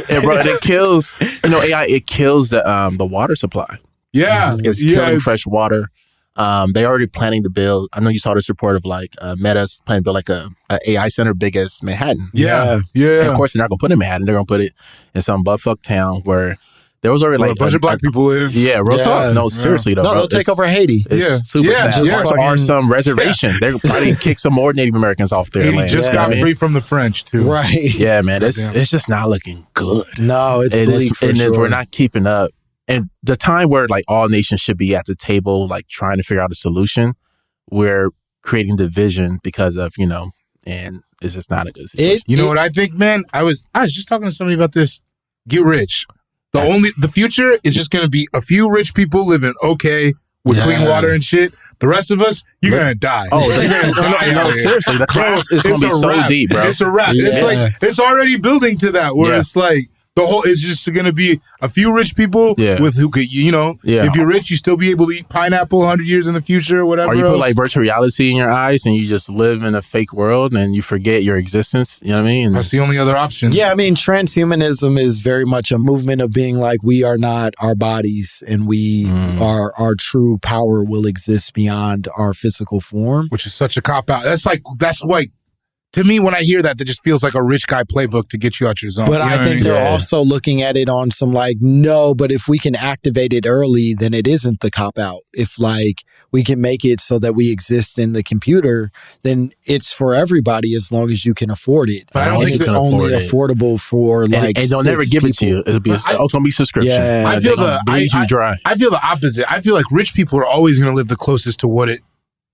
Speaker 1: Yeah, bro, and it kills. AI. It kills the water supply.
Speaker 3: Yeah,
Speaker 1: it's killing fresh water. They already planning to build. I know you saw this report of like Meta's planning to build like a AI center big as Manhattan.
Speaker 3: Yeah.
Speaker 1: And of course, they're not gonna put it in Manhattan. They're gonna put it in some buttfuck town where there was already like
Speaker 3: a bunch of black people live.
Speaker 1: Yeah, real talk. No, seriously though.
Speaker 2: No, they'll take over Haiti.
Speaker 1: It's super sad. Or some reservation. They're probably kick some more Native Americans off their land.
Speaker 3: Haiti just got free from the French too.
Speaker 2: Right.
Speaker 1: Yeah, man. It's just not looking good.
Speaker 2: No, it's bleak for sure.
Speaker 1: And if we're not keeping up. And the time where like all nations should be at the table, like trying to figure out a solution, we're creating division because of, and it's just not a good situation.
Speaker 3: You know what I think, man? I was just talking to somebody about this. Get rich. The future is just going to be a few rich people living okay with clean water and shit. The rest of us, you're going to die.
Speaker 1: Oh, no, seriously. The class is going to be so deep, bro.
Speaker 3: It's a wrap.
Speaker 2: Yeah.
Speaker 3: It's like, it's already building to that where it's like, it's just going to be a few rich people with who could, if you're rich, you still be able to eat pineapple 100 years in the future or whatever.
Speaker 1: Or you
Speaker 3: else.
Speaker 1: put like virtual reality in your eyes and you just live in a fake world and you forget your existence. You know what I mean?
Speaker 3: That's the only other option.
Speaker 2: Yeah, I mean, transhumanism is very much a movement of being like, we are not our bodies and our true power will exist beyond our physical form.
Speaker 3: Which is such a cop-out. That's like, to me, when I hear that, that just feels like a rich guy playbook to get you out your zone.
Speaker 2: But I think they're also looking at it on some like, no, but if we can activate it early, then it isn't the cop out. If like we can make it so that we exist in the computer, then it's for everybody as long as you can afford it.
Speaker 3: But I don't think
Speaker 2: it's only affordable for like.
Speaker 1: And they'll never give it to you. It'll be going to be subscription.
Speaker 2: Yeah,
Speaker 3: I feel the opposite. I feel like rich people are always going to live the closest to what it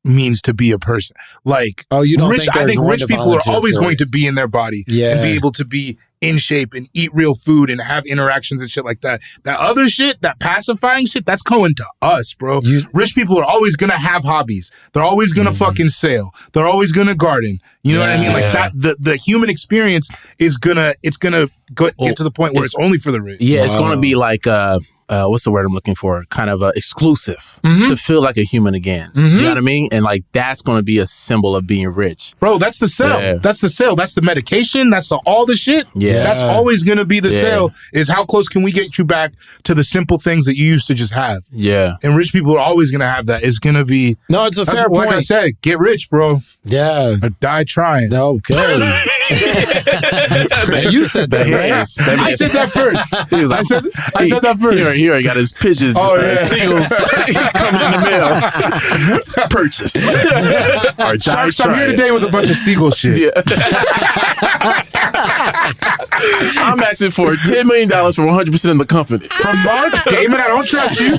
Speaker 3: means to be a person. Like,
Speaker 2: you don't
Speaker 3: rich, I think rich people are always going to be in their body and be able to be in shape and eat real food and have interactions and shit like that. That other shit, that pacifying shit, that's going to us, bro. Rich people are always going to have hobbies. They're always going to fucking sail. They're always going to garden. You know what I mean? Like that, the human experience is get to the point where it's only for the rich.
Speaker 1: Yeah, it's going to be like, what's the word I'm looking for? Kind of exclusive to feel like a human again. You know what I mean? And like that's going to be a symbol of being rich.
Speaker 3: Bro, that's the sell. Yeah. That's the sell. That's the medication. That's all the shit.
Speaker 1: Yeah.
Speaker 3: That's always going to be the sell is how close can we get you back to the simple things that you used to just have. Yeah. And rich people are always going to have that. It's going to be.
Speaker 2: No, it's a fair point.
Speaker 3: Like I said, get rich, bro.
Speaker 2: Yeah.
Speaker 3: Or die trying.
Speaker 2: Okay. Man, you said that, right?
Speaker 3: I said that first. I said that first.
Speaker 1: He already got his pigeons, seals coming in the mail. Purchase.
Speaker 3: Sharks, I'm here today with a bunch of seagull shit.
Speaker 1: Yeah. I'm asking for $10 million for 100% of the company.
Speaker 3: From Mark, Damon, I don't trust you.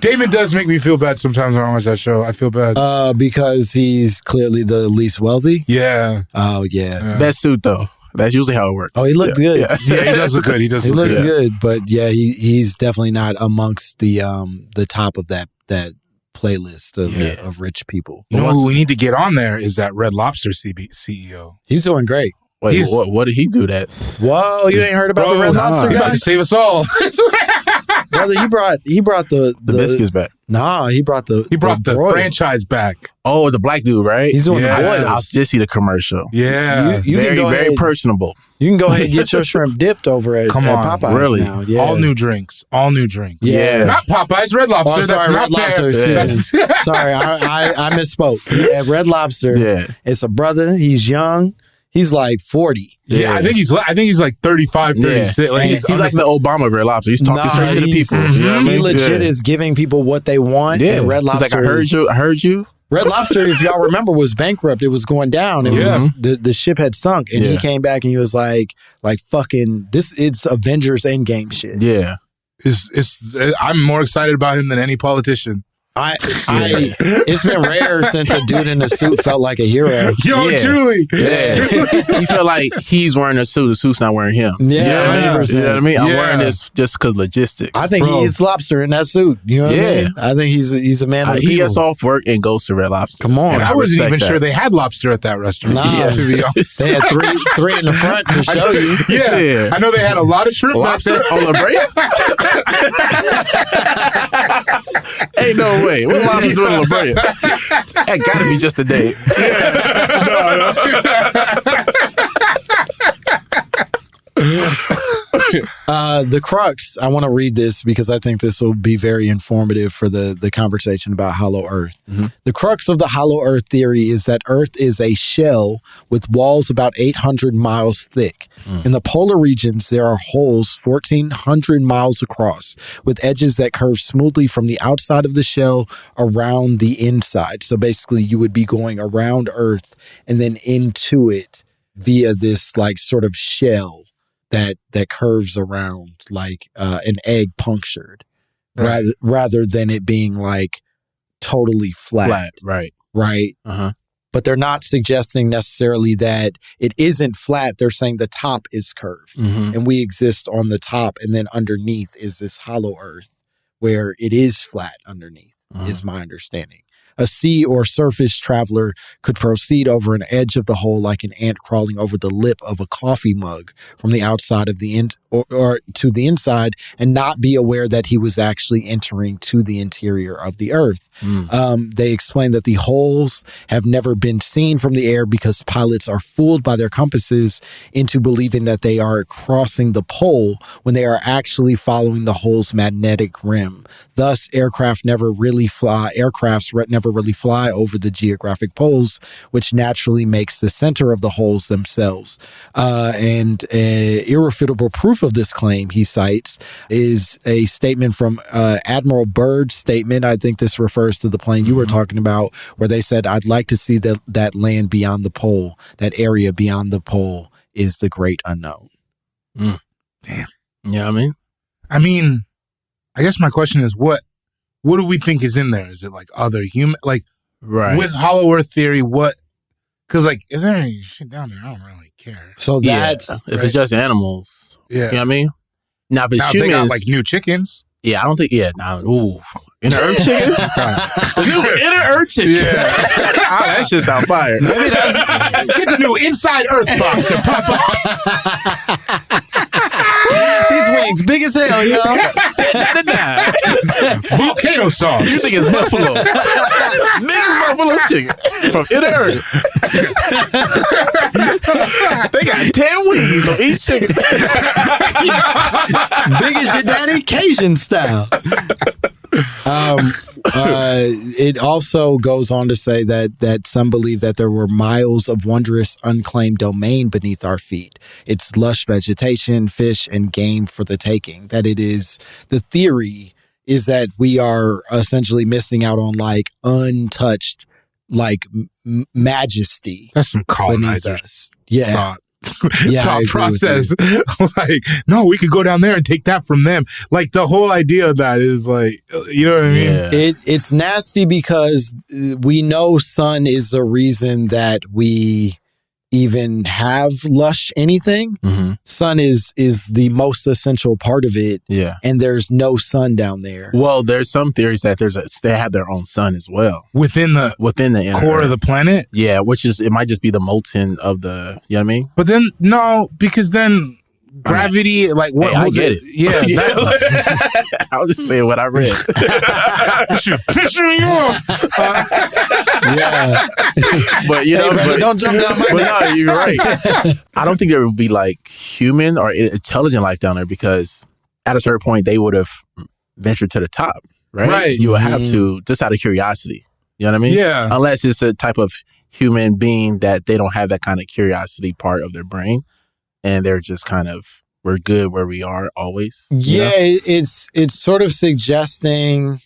Speaker 3: Damon does make me feel bad sometimes when I watch that show. I feel bad.
Speaker 2: Because he's clearly the least wealthy?
Speaker 3: Yeah.
Speaker 2: Oh, yeah.
Speaker 1: Best suit, though. That's usually how it works.
Speaker 2: Oh, he looked good.
Speaker 3: Yeah, he does look good. He
Speaker 2: looks good, but yeah, he's definitely not amongst the top of that playlist of rich people.
Speaker 3: You know who we need to get on there is that Red Lobster CEO.
Speaker 2: He's doing great.
Speaker 1: Wait, what did he do that?
Speaker 2: Whoa, you ain't heard about the Red Lobster guy?
Speaker 3: He's about to save us all.
Speaker 2: Brother, he brought the
Speaker 1: biscuits back.
Speaker 2: Nah, he brought the
Speaker 3: franchise back.
Speaker 1: Oh, the black dude, right?
Speaker 2: He's doing the boys.
Speaker 1: I did see the commercial.
Speaker 3: Yeah.
Speaker 2: You
Speaker 1: very,
Speaker 2: can go
Speaker 1: very
Speaker 2: ahead,
Speaker 1: personable.
Speaker 2: You can go ahead and get your shrimp dipped over at Popeyes
Speaker 1: really?
Speaker 2: now. Yeah.
Speaker 3: All new drinks.
Speaker 2: Yeah.
Speaker 3: Not Popeyes, Red Lobster.
Speaker 2: Oh, sorry, Red Lobster. Sorry, I misspoke. At Red Lobster, it's a brother. He's young. He's like 40.
Speaker 3: Yeah, I think he's like 35, 36.
Speaker 1: Yeah. Like he's like the Obama of Red Lobster. He's talking straight to the people. You know what I mean?
Speaker 2: He legit is giving people what they want.
Speaker 1: Yeah.
Speaker 2: And Red Lobster.
Speaker 1: He's like, I heard you.
Speaker 2: Red Lobster, if y'all remember, was bankrupt. It was going down. The ship had sunk, and he came back and he was like fucking this. It's Avengers Endgame shit.
Speaker 3: Yeah, I'm more excited about him than any politician.
Speaker 2: It's been rare since a dude in a suit felt like a hero.
Speaker 3: Truly.
Speaker 1: Yeah. You feel like he's wearing a suit, the suit's not wearing him.
Speaker 2: Yeah, 100%.
Speaker 1: You know what I mean? I'm wearing this just because logistics.
Speaker 2: I think he eats lobster in that suit. You know what I mean? I think he's a man of the people.
Speaker 1: He gets off work and goes to Red Lobster.
Speaker 2: Come on.
Speaker 3: And I wasn't even sure they had lobster at that restaurant.
Speaker 2: Nah.
Speaker 3: To be honest.
Speaker 2: They had three in the front to show you.
Speaker 3: Yeah. I know they had a lot of shrimp
Speaker 1: lobster on La Brea. Ain't no way. What lobster doing in La Brea? That gotta be just a day.
Speaker 2: The crux, I want to read this because I think this will be very informative for the conversation about hollow earth. Mm-hmm. The crux of the hollow earth theory is that earth is a shell with walls about 800 miles thick. In the polar regions, there are holes 1,400 miles across with edges that curve smoothly from the outside of the shell around the inside. So basically, you would be going around earth and then into it via this like sort of shell that curves around like an egg punctured, rather than it being like totally flat.
Speaker 1: Right.
Speaker 2: Right.
Speaker 1: Uh-huh.
Speaker 2: but they're not suggesting necessarily that it isn't flat. They're saying the top is curved and we exist on the top, and then underneath is this hollow earth where it is flat underneath, is my understanding. A sea or surface traveler could proceed over an edge of the hole like an ant crawling over the lip of a coffee mug from the outside of the end or to the inside, and not be aware that he was actually entering to the interior of the earth. They explain that the holes have never been seen from the air because pilots are fooled by their compasses into believing that they are crossing the pole when they are actually following the hole's magnetic rim. Thus, aircrafts never really fly over the geographic poles, which naturally makes the center of the holes themselves. And irrefutable proof of this claim he cites is a statement from Admiral Byrd's statement. I think this refers to the plane you were talking about, where they said, "I'd like to see that land beyond the pole, that area beyond the pole is the great unknown."
Speaker 3: Damn.
Speaker 1: Yeah,
Speaker 3: I mean, I guess my question is, what do we think is in there? Is it like other human, like with Hollow Earth theory? What? Because like, if there ain't shit down there, I don't really care.
Speaker 2: So that's
Speaker 1: if it's just animals.
Speaker 3: Yeah,
Speaker 1: you know what I mean. Now, but
Speaker 3: now
Speaker 1: humans,
Speaker 3: they got like new chickens.
Speaker 1: Yeah, I don't think. Yeah, now, inner earth chicken. Inner earth chicken. Yeah, that shit sound fire.
Speaker 3: Maybe get the new Inside Earth box at Popeyes.
Speaker 2: These wings big as hell, yo.
Speaker 3: Volcano sauce.
Speaker 1: You think it's buffalo? Biggest buffalo chicken from inner earth. They got 10 wings on each chicken.
Speaker 2: Big as your daddy, Cajun style. It also goes on to say that some believe that there were miles of wondrous unclaimed domain beneath our feet. It's lush vegetation, fish, and game for the taking. That it is, the theory is that we are essentially missing out on like untouched, like majesty.
Speaker 3: That's some colonizers.
Speaker 2: Yeah.
Speaker 3: Thought process. Like, no, we could go down there and take that from them. Like, the whole idea of that is like, you know what I mean?
Speaker 1: Yeah.
Speaker 2: It's nasty because we know sun is the reason that we even have lush anything. Sun is the most essential part of it.
Speaker 1: Yeah.
Speaker 2: And there's no sun down there.
Speaker 1: Well, there's some theories that they have their own sun as well.
Speaker 3: Within the core of the planet?
Speaker 1: Yeah, it might just be the molten of the, you know what I mean?
Speaker 3: But then, no, because then gravity, like what holds
Speaker 1: get it?
Speaker 3: Yeah.
Speaker 1: I was just saying what I read.
Speaker 3: Should piss me off.
Speaker 2: Yeah.
Speaker 1: But, you know,
Speaker 2: brother, don't jump down my
Speaker 1: no, you're right. I don't think there would be like human or intelligent life down there, because at a certain point they would have ventured to the top, right?
Speaker 3: Right.
Speaker 1: You would have to, just out of curiosity. You know what I mean?
Speaker 3: Yeah.
Speaker 1: Unless it's a type of human being that they don't have that kind of curiosity part of their brain, and they're just kind of, we're good where we are always.
Speaker 2: Yeah, it's sort of suggesting.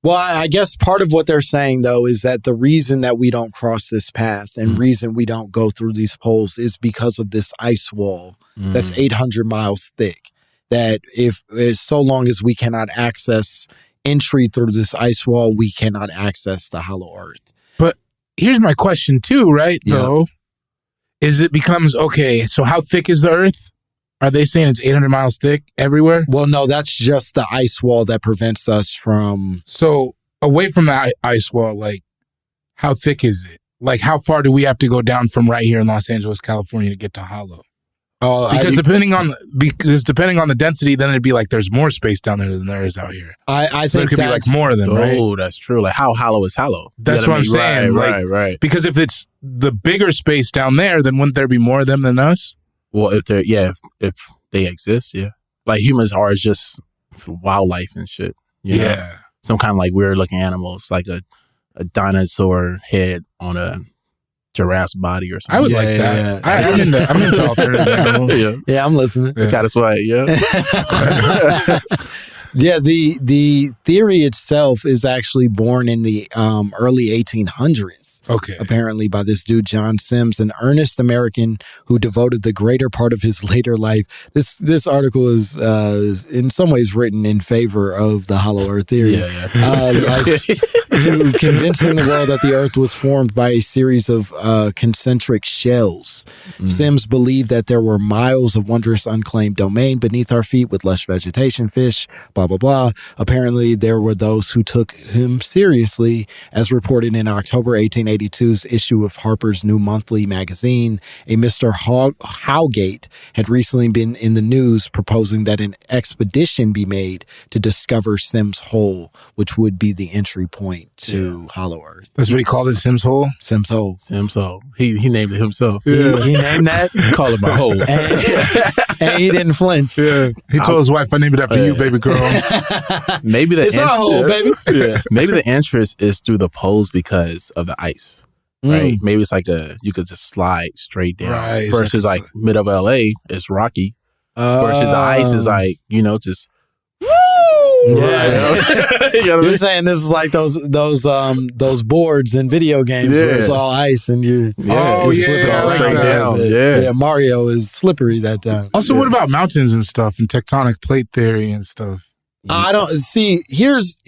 Speaker 2: Well, I guess part of what they're saying, though, is that the reason that we don't cross this path and reason we don't go through these poles is because of this ice wall that's 800 miles thick. That if so long as we cannot access entry through this ice wall, we cannot access the hollow earth.
Speaker 3: But here's my question too, right?
Speaker 2: Yeah.
Speaker 3: Though, is it becomes, okay, so how thick is the earth? Are they saying it's 800 miles thick everywhere?
Speaker 2: Well, no, that's just the ice wall that prevents us from.
Speaker 3: So away from the ice wall, like, how thick is it? Like, how far do we have to go down from right here in Los Angeles, California, to get to Hollow? Because depending on the density, then it'd be like there's more space down there than there is out here.
Speaker 2: I
Speaker 3: so
Speaker 2: think
Speaker 3: it could be like more than, right?
Speaker 1: Oh, that's true. Like, how hollow is hollow?
Speaker 3: That's what I'm saying.
Speaker 1: Right.
Speaker 3: Because if it's the bigger space down there, then wouldn't there be more of them than us?
Speaker 1: Well, if they exist, yeah. Like, humans are just wildlife and shit. You know? Some kind of like weird looking animals, like a dinosaur head on a giraffe's body or something.
Speaker 3: I would like that. Yeah. I'm into alternative animals.
Speaker 2: Yeah, I'm listening.
Speaker 1: Kind of swag, yeah.
Speaker 2: Yeah, the theory itself is actually born in the early 1800s.
Speaker 3: Okay.
Speaker 2: Apparently by this dude, John Sims, an earnest American who devoted the greater part of his later life. This article is in some ways written in favor of the hollow earth theory. To convincing the world that the earth was formed by a series of concentric shells. Sims believed that there were miles of wondrous unclaimed domain beneath our feet with lush vegetation, fish, blah, blah, blah. Apparently, there were those who took him seriously, as reported in October 1882's issue of Harper's New Monthly magazine. A Mr. Howgate had recently been in the news proposing that an expedition be made to discover Sims Hole, which would be the entry point to Hollow Earth.
Speaker 3: That's what he called it, Sims Hole?
Speaker 2: Sims Hole.
Speaker 1: Sims Hole. He named it himself.
Speaker 2: He named that.
Speaker 1: Call it my hole.
Speaker 2: And he didn't flinch.
Speaker 3: Yeah. He told his wife, I named it after you, baby girl.
Speaker 1: Maybe
Speaker 2: it's our hole, baby.
Speaker 1: Yeah. Maybe the interest is through the poles because of the ice. Right? Maybe it's like you could just slide straight down.
Speaker 3: Right,
Speaker 1: versus like mid of LA, it's rocky. Versus the ice is like, just
Speaker 2: yeah. You're saying this is like those boards in video games where it's all ice and you
Speaker 1: slipping all straight down.
Speaker 2: Yeah, Mario is slippery that time.
Speaker 3: Also, what about mountains and stuff and tectonic plate theory and stuff?
Speaker 2: I don't see. Here's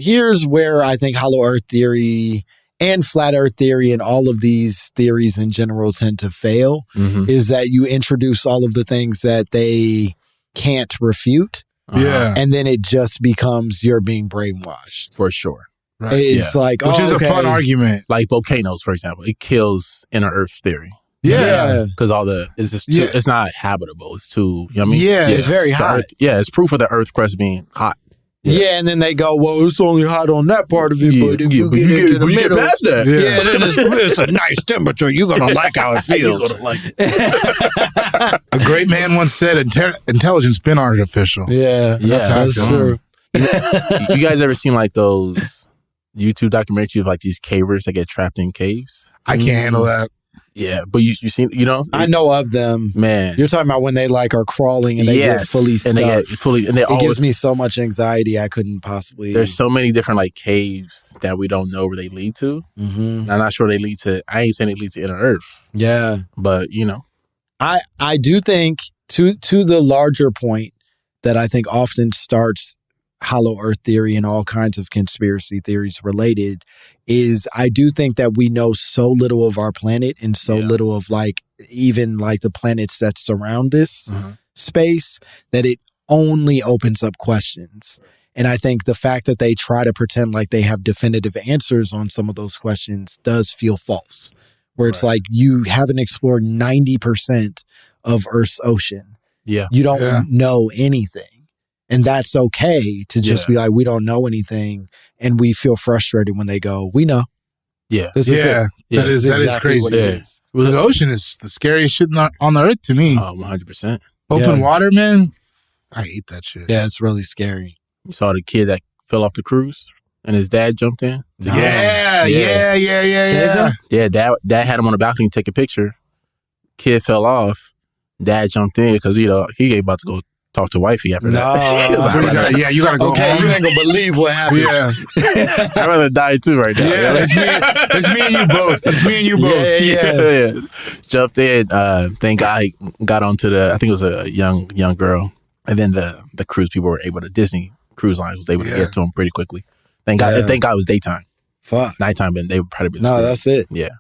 Speaker 2: where I think hollow earth theory and flat earth theory and all of these theories in general tend to fail. Is that you introduce all of the things that they can't refute.
Speaker 3: Yeah.
Speaker 2: And then it just becomes you're being brainwashed.
Speaker 1: For sure.
Speaker 2: Right. It's like,
Speaker 3: which is a fun argument.
Speaker 1: Like volcanoes, for example. It kills inner earth theory.
Speaker 2: Yeah.
Speaker 1: Because it's just too, it's not habitable. It's too, you know what I mean?
Speaker 2: Yeah, it's very hot.
Speaker 1: It's proof of the earth crust being hot.
Speaker 2: Yeah, and then they go, well, it's only hot on that part of it, but if you get into the middle,
Speaker 1: get past that.
Speaker 2: then it's a nice temperature. You're going to like how it feels.
Speaker 3: A great man once said, intelligence been artificial.
Speaker 2: Yeah, that's true.
Speaker 1: You guys ever seen like those YouTube documentaries of like these cavers that get trapped in caves?
Speaker 3: I can't handle that.
Speaker 1: Yeah, but you seen,
Speaker 2: I know of them.
Speaker 1: Man.
Speaker 2: You're talking about when they like are crawling and they get fully stuck. It gives me so much anxiety I couldn't possibly.
Speaker 1: There's so many different like caves that we don't know where they lead to. I'm not sure they lead to, I ain't saying they lead to inner earth.
Speaker 2: Yeah.
Speaker 1: But
Speaker 2: I do think to the larger point that I think often starts hollow earth theory and all kinds of conspiracy theories related is I do think that we know so little of our planet and so little of like even like the planets that surround this space that it only opens up questions. And I think the fact that they try to pretend like they have definitive answers on some of those questions does feel false, where it's like you haven't explored 90% of Earth's ocean.
Speaker 1: Yeah.
Speaker 2: You don't know anything. And that's okay to just be like, we don't know anything. And we feel frustrated when they go, we know.
Speaker 1: Yeah.
Speaker 2: This is it.
Speaker 3: That is crazy.
Speaker 2: What it is.
Speaker 3: Well, the ocean is the scariest shit on the earth to me.
Speaker 1: Oh, 100%.
Speaker 3: Open water, man. I hate that shit.
Speaker 2: Yeah, it's really scary.
Speaker 1: You saw the kid that fell off the cruise and his dad jumped in?
Speaker 3: Yeah.
Speaker 1: Yeah, dad had him on the balcony take a picture. Kid fell off. Dad jumped in because, he about to go talk to wifey after that.
Speaker 3: You gotta go home.
Speaker 2: You ain't gonna believe what happened.
Speaker 3: Yeah.
Speaker 1: I'd rather die too right now.
Speaker 3: Yeah, it's me and you both. It's me and you both.
Speaker 1: Yeah. Jumped in. Thank God he got onto I think it was a young girl. And then the cruise people were able to, Disney Cruise Lines was able to get to him pretty quickly. Thank God it was daytime.
Speaker 2: Fuck.
Speaker 1: Nighttime, but they would probably been
Speaker 2: No,
Speaker 1: screwed.
Speaker 2: that's it.
Speaker 1: Yeah.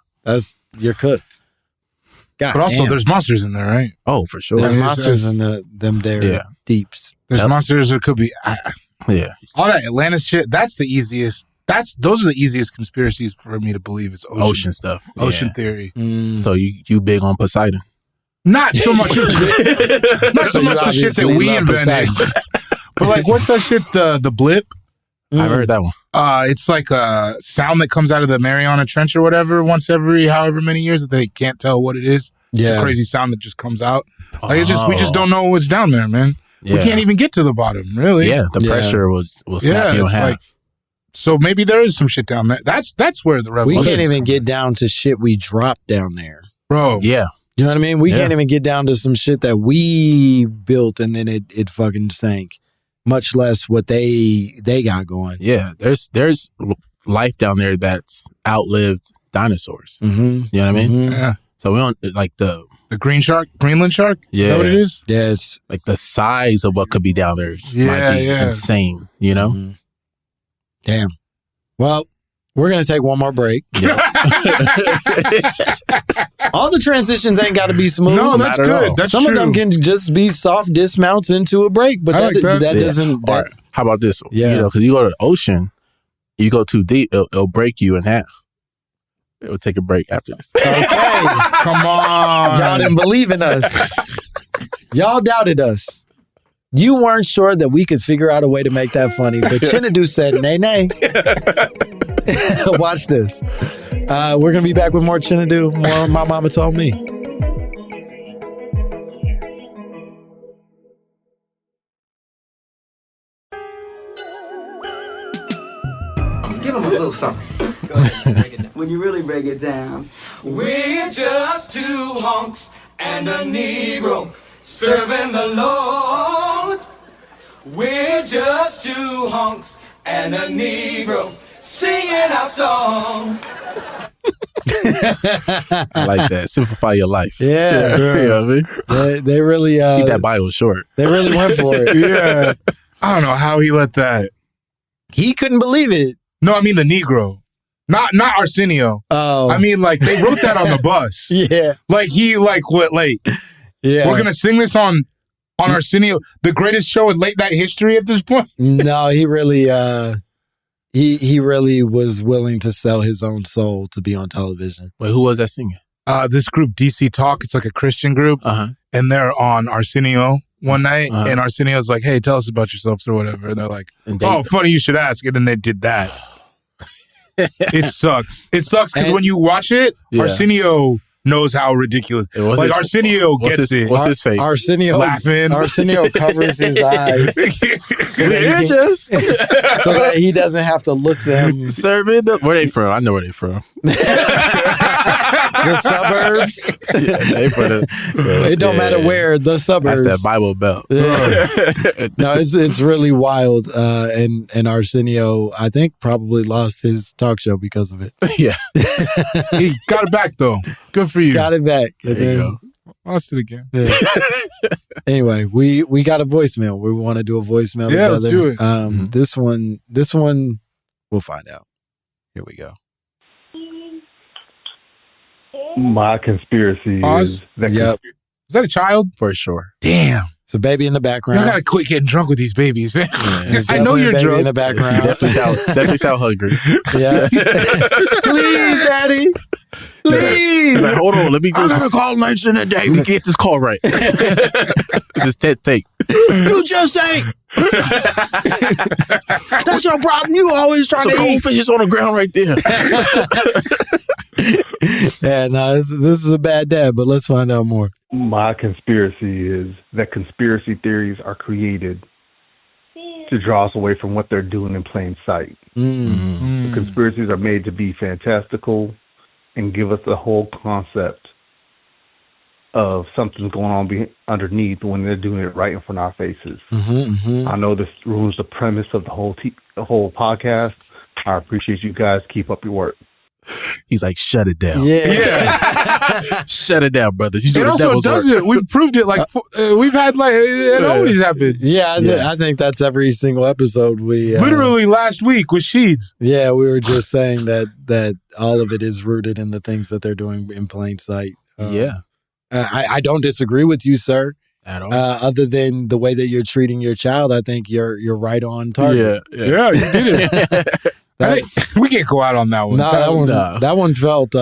Speaker 2: You're cooked. God
Speaker 3: but also,
Speaker 2: damn.
Speaker 3: there's monsters in there, right?
Speaker 1: Oh, for sure.
Speaker 2: There's monsters in them there deeps.
Speaker 3: There's monsters. There could be.
Speaker 1: All
Speaker 3: that Atlantis shit. That's the easiest. Those are the easiest conspiracies for me to believe. Is
Speaker 1: ocean stuff,
Speaker 3: ocean theory.
Speaker 1: So you big on Poseidon?
Speaker 3: Not so much. Not so much the shit that we invented. But like, what's that shit? The blip.
Speaker 1: I've heard that one.
Speaker 3: It's like a sound that comes out of the Mariana Trench or whatever once every however many years that they can't tell what it is.
Speaker 2: Yeah.
Speaker 3: It's a crazy sound that just comes out. Like we just don't know what's down there, man. Yeah. We can't even get to the bottom, really.
Speaker 1: Yeah, the pressure will snap you in half.
Speaker 3: Like, so maybe there is some shit down there. That's where the revolution.
Speaker 2: We can't even get down to shit we dropped down there,
Speaker 3: bro.
Speaker 1: Yeah.
Speaker 2: You know what I mean? We can't even get down to some shit that we built and then it fucking sank. much less what they got going.
Speaker 1: Yeah, there's life down there that's outlived dinosaurs.
Speaker 2: Mm-hmm.
Speaker 1: You know what I mean?
Speaker 2: Mm-hmm.
Speaker 3: Yeah.
Speaker 1: So we don't like the
Speaker 3: Greenland shark?
Speaker 1: Yeah.
Speaker 3: Is that what it is?
Speaker 2: Yeah, it's
Speaker 1: like the size of what could be down there might be insane, you know?
Speaker 2: Mm-hmm. Damn. Well, we're going to take one more break.
Speaker 1: Yeah.
Speaker 2: All the transitions ain't got to be smooth.
Speaker 3: No, that's good. That's
Speaker 2: Some
Speaker 3: true.
Speaker 2: of them can just be soft dismounts into a break, but that doesn't.
Speaker 1: Or how about this?
Speaker 2: Yeah.
Speaker 1: You know, because you go to the ocean, you go too deep, it'll break you in half. It will take a break after this.
Speaker 2: Okay.
Speaker 3: Come on.
Speaker 2: Y'all didn't believe in us. Y'all doubted us. You weren't sure that we could figure out a way to make that funny, but Chinedu said, nay, nay. Watch this. We're going to be back with more Chinedu, more My Momma Told Me.
Speaker 7: Give him a little something.
Speaker 8: Go ahead, break it down.
Speaker 7: When you really break it down.
Speaker 9: We're just two hunks and a Negro serving the Lord. We're just two hunks and a Negro singing our song.
Speaker 1: I like that. Simplify your life.
Speaker 2: Yeah.
Speaker 1: You know what I mean?
Speaker 2: They really...
Speaker 1: Keep that Bible short.
Speaker 2: They really went for it.
Speaker 3: Yeah. I don't know how he let that.
Speaker 2: He couldn't believe it.
Speaker 3: No, I mean the Negro. Not Arsenio.
Speaker 2: Oh.
Speaker 3: I mean, like, they wrote that on the bus.
Speaker 2: Yeah.
Speaker 3: Like, he, like, what, like,
Speaker 2: yeah.
Speaker 3: we're going to sing this on Arsenio, the greatest show in late night history at this point?
Speaker 2: No, he really, he really was willing to sell his own soul to be on television.
Speaker 1: Wait, who was that singing?
Speaker 3: This group, DC Talk, it's like a Christian group, and they're on Arsenio one night, and Arsenio's like, hey, tell us about yourselves or whatever. And they're like, oh, funny you should ask. And then they did that. It sucks. It sucks because when you watch it, Arsenio knows how ridiculous. Like, Arsenio gets it.
Speaker 1: What's his face?
Speaker 2: Arsenio
Speaker 3: laughing.
Speaker 2: Arsenio covers his eyes.
Speaker 1: We're just
Speaker 2: so that he doesn't have to look them.
Speaker 1: Serving where they from? I know where they from.
Speaker 2: The suburbs.
Speaker 1: Yeah,
Speaker 2: it don't matter where, the suburbs.
Speaker 1: That's that Bible Belt.
Speaker 2: No, it's really wild. And Arsenio, I think, probably lost his talk show because of it.
Speaker 1: Yeah.
Speaker 3: He got it back, though. Good for you.
Speaker 2: Got it back.
Speaker 1: There you go.
Speaker 3: Lost it again.
Speaker 2: Yeah. Anyway, we got a voicemail. We want to do a voicemail together.
Speaker 3: Let's do it.
Speaker 2: This one, we'll find out. Here we go.
Speaker 10: My conspiracy is that.
Speaker 2: Yep.
Speaker 3: Is that a child?
Speaker 1: For sure.
Speaker 3: Damn.
Speaker 2: It's a baby in the background.
Speaker 3: You gotta quit getting drunk with these babies.
Speaker 2: There's
Speaker 3: I know
Speaker 2: definitely
Speaker 3: you're
Speaker 2: a baby
Speaker 3: drunk.
Speaker 2: in the background.
Speaker 1: Definitely sound hungry.
Speaker 2: Yeah. Please, Daddy. Please.
Speaker 1: He's like, hold on, let me go.
Speaker 2: I'm gonna call Langston today.
Speaker 1: Let me get this call right. This is TED Take.
Speaker 2: You just ain't. That's your problem. You always trying to eat.
Speaker 1: Goldfish is on the ground right there.
Speaker 2: Yeah, no, this is a bad dad, but let's find out more.
Speaker 10: My conspiracy is that conspiracy theories are created to draw us away from what they're doing in plain sight. The conspiracies are made to be fantastical and give us the whole concept of something's going on underneath when they're doing it right in front of our faces. I know this ruins the premise of the whole podcast. I appreciate you guys. Keep up your work.
Speaker 1: He's like, shut it down.
Speaker 2: Yeah.
Speaker 1: Shut it down, brothers. You do
Speaker 3: It
Speaker 1: the
Speaker 3: also
Speaker 1: devil's
Speaker 3: does
Speaker 1: work.
Speaker 3: it. We've proved it. Like we've had it always happens.
Speaker 2: Yeah, I think that's every single episode we
Speaker 3: Literally last week with Sheeds.
Speaker 2: Yeah, we were just saying that all of it is rooted in the things that they're doing in plain sight.
Speaker 1: Yeah.
Speaker 2: I don't disagree with you, sir.
Speaker 1: At all.
Speaker 2: Other than the way that you're treating your child, I think you're right on target.
Speaker 3: Yeah, you did it. We can't go out on that one.
Speaker 2: No, that one felt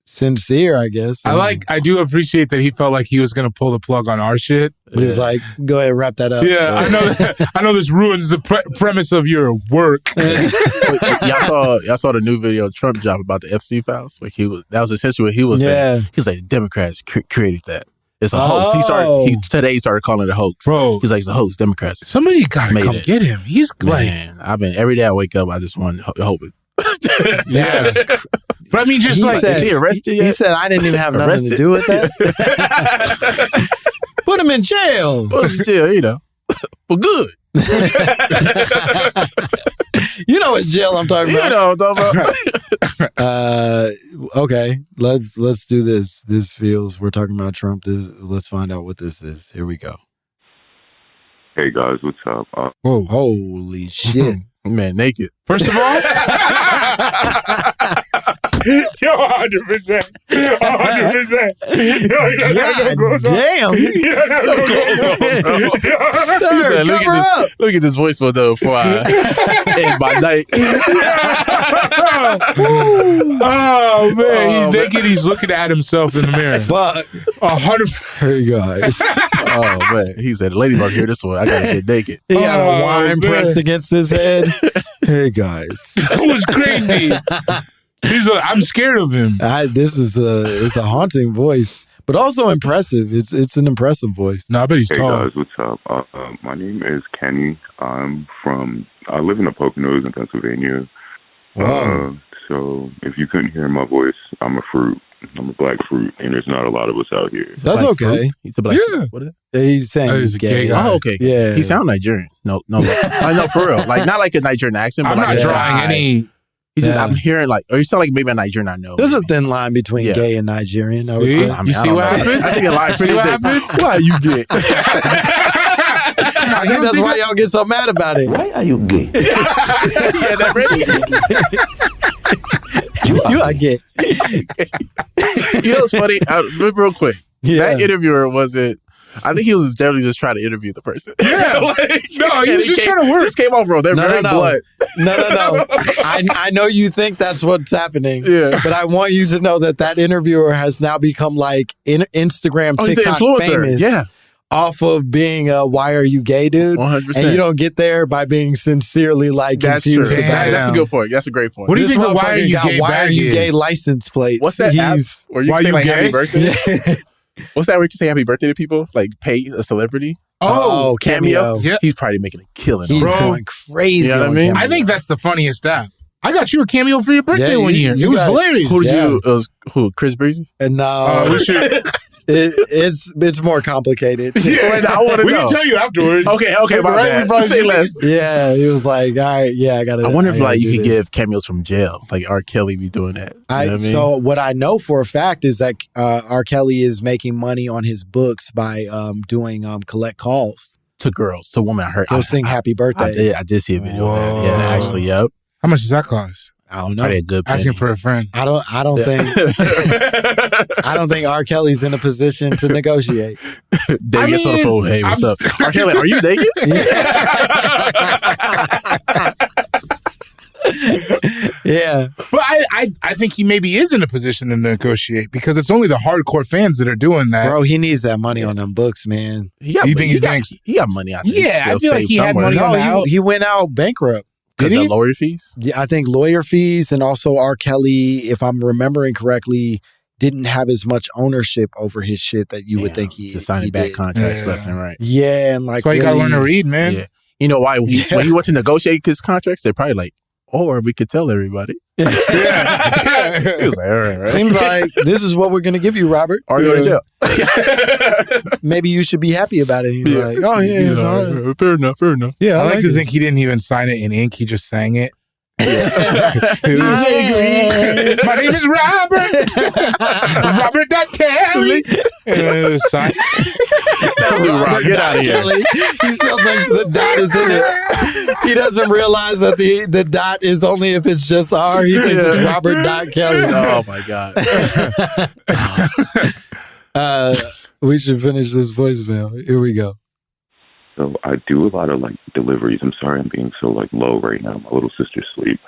Speaker 2: sincere, I guess.
Speaker 3: I do appreciate that he felt like he was going to pull the plug on our shit.
Speaker 2: He was like, go ahead, wrap that up.
Speaker 3: Yeah, I know this ruins the premise of your work.
Speaker 1: y'all saw the new video Trump dropped about the Epstein files. Like that was essentially what he was saying. He's like, the Democrats created that. It's a hoax. Today he started calling it a hoax.
Speaker 3: Bro.
Speaker 1: He's like, it's a hoax. Democrats.
Speaker 3: Somebody gotta come get him. He's like,
Speaker 1: man, every day I wake up, I just want to hope it.
Speaker 3: Yes. But I mean, just
Speaker 1: is he arrested yet?
Speaker 2: He said, I didn't even have nothing to do with that. Put him in jail.
Speaker 1: Put him in jail, you know. For good.
Speaker 2: You know what jail I'm talking about.
Speaker 1: You know what I'm talking
Speaker 2: about. Okay, let's do this. This feels, we're talking about Trump. Let's find out what this is. Here we go.
Speaker 8: Hey guys, what's up?
Speaker 2: Whoa, holy shit.
Speaker 1: Man, naked.
Speaker 3: First of all, 100%. 100%.
Speaker 2: Damn. Sir,
Speaker 1: look at this voice mode before I end my night.
Speaker 3: Oh man, he's naked. He's looking at himself in the mirror.
Speaker 2: Fuck.
Speaker 3: 100.
Speaker 2: Hey guys.
Speaker 1: Oh man, he said, "Ladybug here this one. I gotta get naked."
Speaker 2: He had a wine pressed against his head. Hey guys.
Speaker 3: That was crazy. I'm scared of him.
Speaker 2: It's a haunting voice, but also impressive. It's an impressive voice.
Speaker 3: No, I bet he's tall.
Speaker 8: Hey guys, what's up? My name is Kenny. I live in the Poconos in Pennsylvania.
Speaker 2: Wow.
Speaker 8: So if you couldn't hear my voice, I'm a fruit. I'm a black fruit, and there's not a lot of us out here.
Speaker 2: That's okay.
Speaker 1: Fruit? He's a black fruit. What is it?
Speaker 2: He's saying he's gay.
Speaker 1: Oh, okay.
Speaker 2: Yeah.
Speaker 1: He sounds Nigerian. No, I know for real. Like not like a Nigerian accent, but
Speaker 3: I'm
Speaker 1: like
Speaker 3: not drawing any.
Speaker 1: I'm hearing like, or you sound like maybe a Nigerian I know.
Speaker 2: There's a thin line between gay and Nigerian. I would say.
Speaker 3: You see what happens?
Speaker 1: I think a line pretty thick. Why you gay?
Speaker 2: I think that's why y'all get so mad about it.
Speaker 7: Why are you gay?
Speaker 1: Yeah, that
Speaker 2: You are gay.
Speaker 1: You know what's funny? Real quick.
Speaker 2: Yeah.
Speaker 1: That interviewer wasn't. I think he was definitely just trying to interview the person.
Speaker 3: Yeah. No, he was just trying to work.
Speaker 1: Just came off, bro. They're very blunt.
Speaker 2: No. I know you think that's what's happening.
Speaker 1: Yeah.
Speaker 2: But I want you to know that interviewer has now become like Instagram, TikTok famous.
Speaker 1: Yeah.
Speaker 2: Off of being a "Why are you gay" dude,
Speaker 1: 100%.
Speaker 2: And you don't get there by being sincerely like
Speaker 1: That's
Speaker 2: confused
Speaker 1: true.
Speaker 2: about it.
Speaker 1: That's a good point. That's a great point.
Speaker 3: What do you
Speaker 2: This
Speaker 3: think? Why are
Speaker 2: motherfucker
Speaker 3: you
Speaker 2: got
Speaker 3: gay?
Speaker 2: Why are you gay
Speaker 3: is?
Speaker 2: license plates?
Speaker 1: What's that app where you
Speaker 3: Why
Speaker 1: say
Speaker 3: you
Speaker 1: like
Speaker 3: gay?
Speaker 1: happy birthday? What's that where you can say happy birthday to people? Like pay a celebrity?
Speaker 2: Oh, Cameo.
Speaker 3: Yeah.
Speaker 1: He's probably making a killing.
Speaker 2: He's going crazy.
Speaker 1: You know what I
Speaker 2: on
Speaker 1: mean?
Speaker 2: Cameo.
Speaker 3: I think that's the funniest app. I got you a cameo for your birthday
Speaker 2: Yeah,
Speaker 3: one year.
Speaker 2: you
Speaker 3: It was
Speaker 2: got-
Speaker 3: hilarious.
Speaker 1: Who did you? It was who? Chris Breezy?
Speaker 2: And no,
Speaker 3: we should.
Speaker 2: it's more complicated.
Speaker 1: Wait, I want to
Speaker 3: We
Speaker 1: know.
Speaker 3: can tell you afterwards.
Speaker 1: Okay, my
Speaker 3: Right,
Speaker 1: bad.
Speaker 3: we probably
Speaker 1: Say
Speaker 3: should-
Speaker 1: less.
Speaker 2: Yeah, he was like, all right, yeah, I gotta.
Speaker 1: I wonder if like you
Speaker 2: do
Speaker 1: could
Speaker 2: this.
Speaker 1: give cameos from jail, like R. Kelly be doing that. You know what I mean?
Speaker 2: So what I know for a fact is that R. Kelly is making money on his books by doing collect calls
Speaker 1: to girls, to women. I heard.
Speaker 2: Go sing Happy Birthday.
Speaker 1: I did see a video of that. Yeah, actually, yep.
Speaker 3: How much does that cost?
Speaker 2: I don't know.
Speaker 1: Probably a good penny.
Speaker 3: Asking for a friend.
Speaker 2: I don't think R. Kelly's in a position to negotiate.
Speaker 1: Dave gets on the phone. Hey, what's up? R. Kelly, are you naked?
Speaker 2: Yeah.
Speaker 3: But I think he maybe is in a position to negotiate because it's only the hardcore fans that are doing that.
Speaker 2: Bro, he needs that money on them books, man.
Speaker 1: He got money. I think.
Speaker 3: Yeah, I feel like he had money on the
Speaker 2: No, he went out bankrupt.
Speaker 1: Because of lawyer fees?
Speaker 2: Yeah, I think lawyer fees, and also R. Kelly, if I'm remembering correctly, didn't have as much ownership over his shit that you would think he
Speaker 1: just signing bad contracts left and right.
Speaker 2: Yeah, and like
Speaker 3: that's why you gotta learn to read, man.
Speaker 1: Yeah. You know why? When he went to negotiate his contracts, they're probably like, or we could tell everybody. He was like, all right.
Speaker 2: Seems like this is what we're going to give you, Robert.
Speaker 1: Or go to jail.
Speaker 2: Maybe you should be happy about it. He's like, oh, yeah. No.
Speaker 1: Fair enough.
Speaker 2: Yeah,
Speaker 3: I like to
Speaker 2: it.
Speaker 3: think he didn't even sign it in ink. He just sang it.
Speaker 2: I agree.
Speaker 3: My name is Robert. Robert.Kelly.
Speaker 1: Robert, get out of here.
Speaker 2: Kelly. He still thinks the dot is in it. He doesn't realize that the dot is only if it's just R. He thinks it's Robert.Kelly.
Speaker 1: Oh, my God.
Speaker 2: We should finish this voicemail. Here we go.
Speaker 8: So I do a lot of like deliveries. I'm sorry I'm being so like low right now. My little sister's asleep.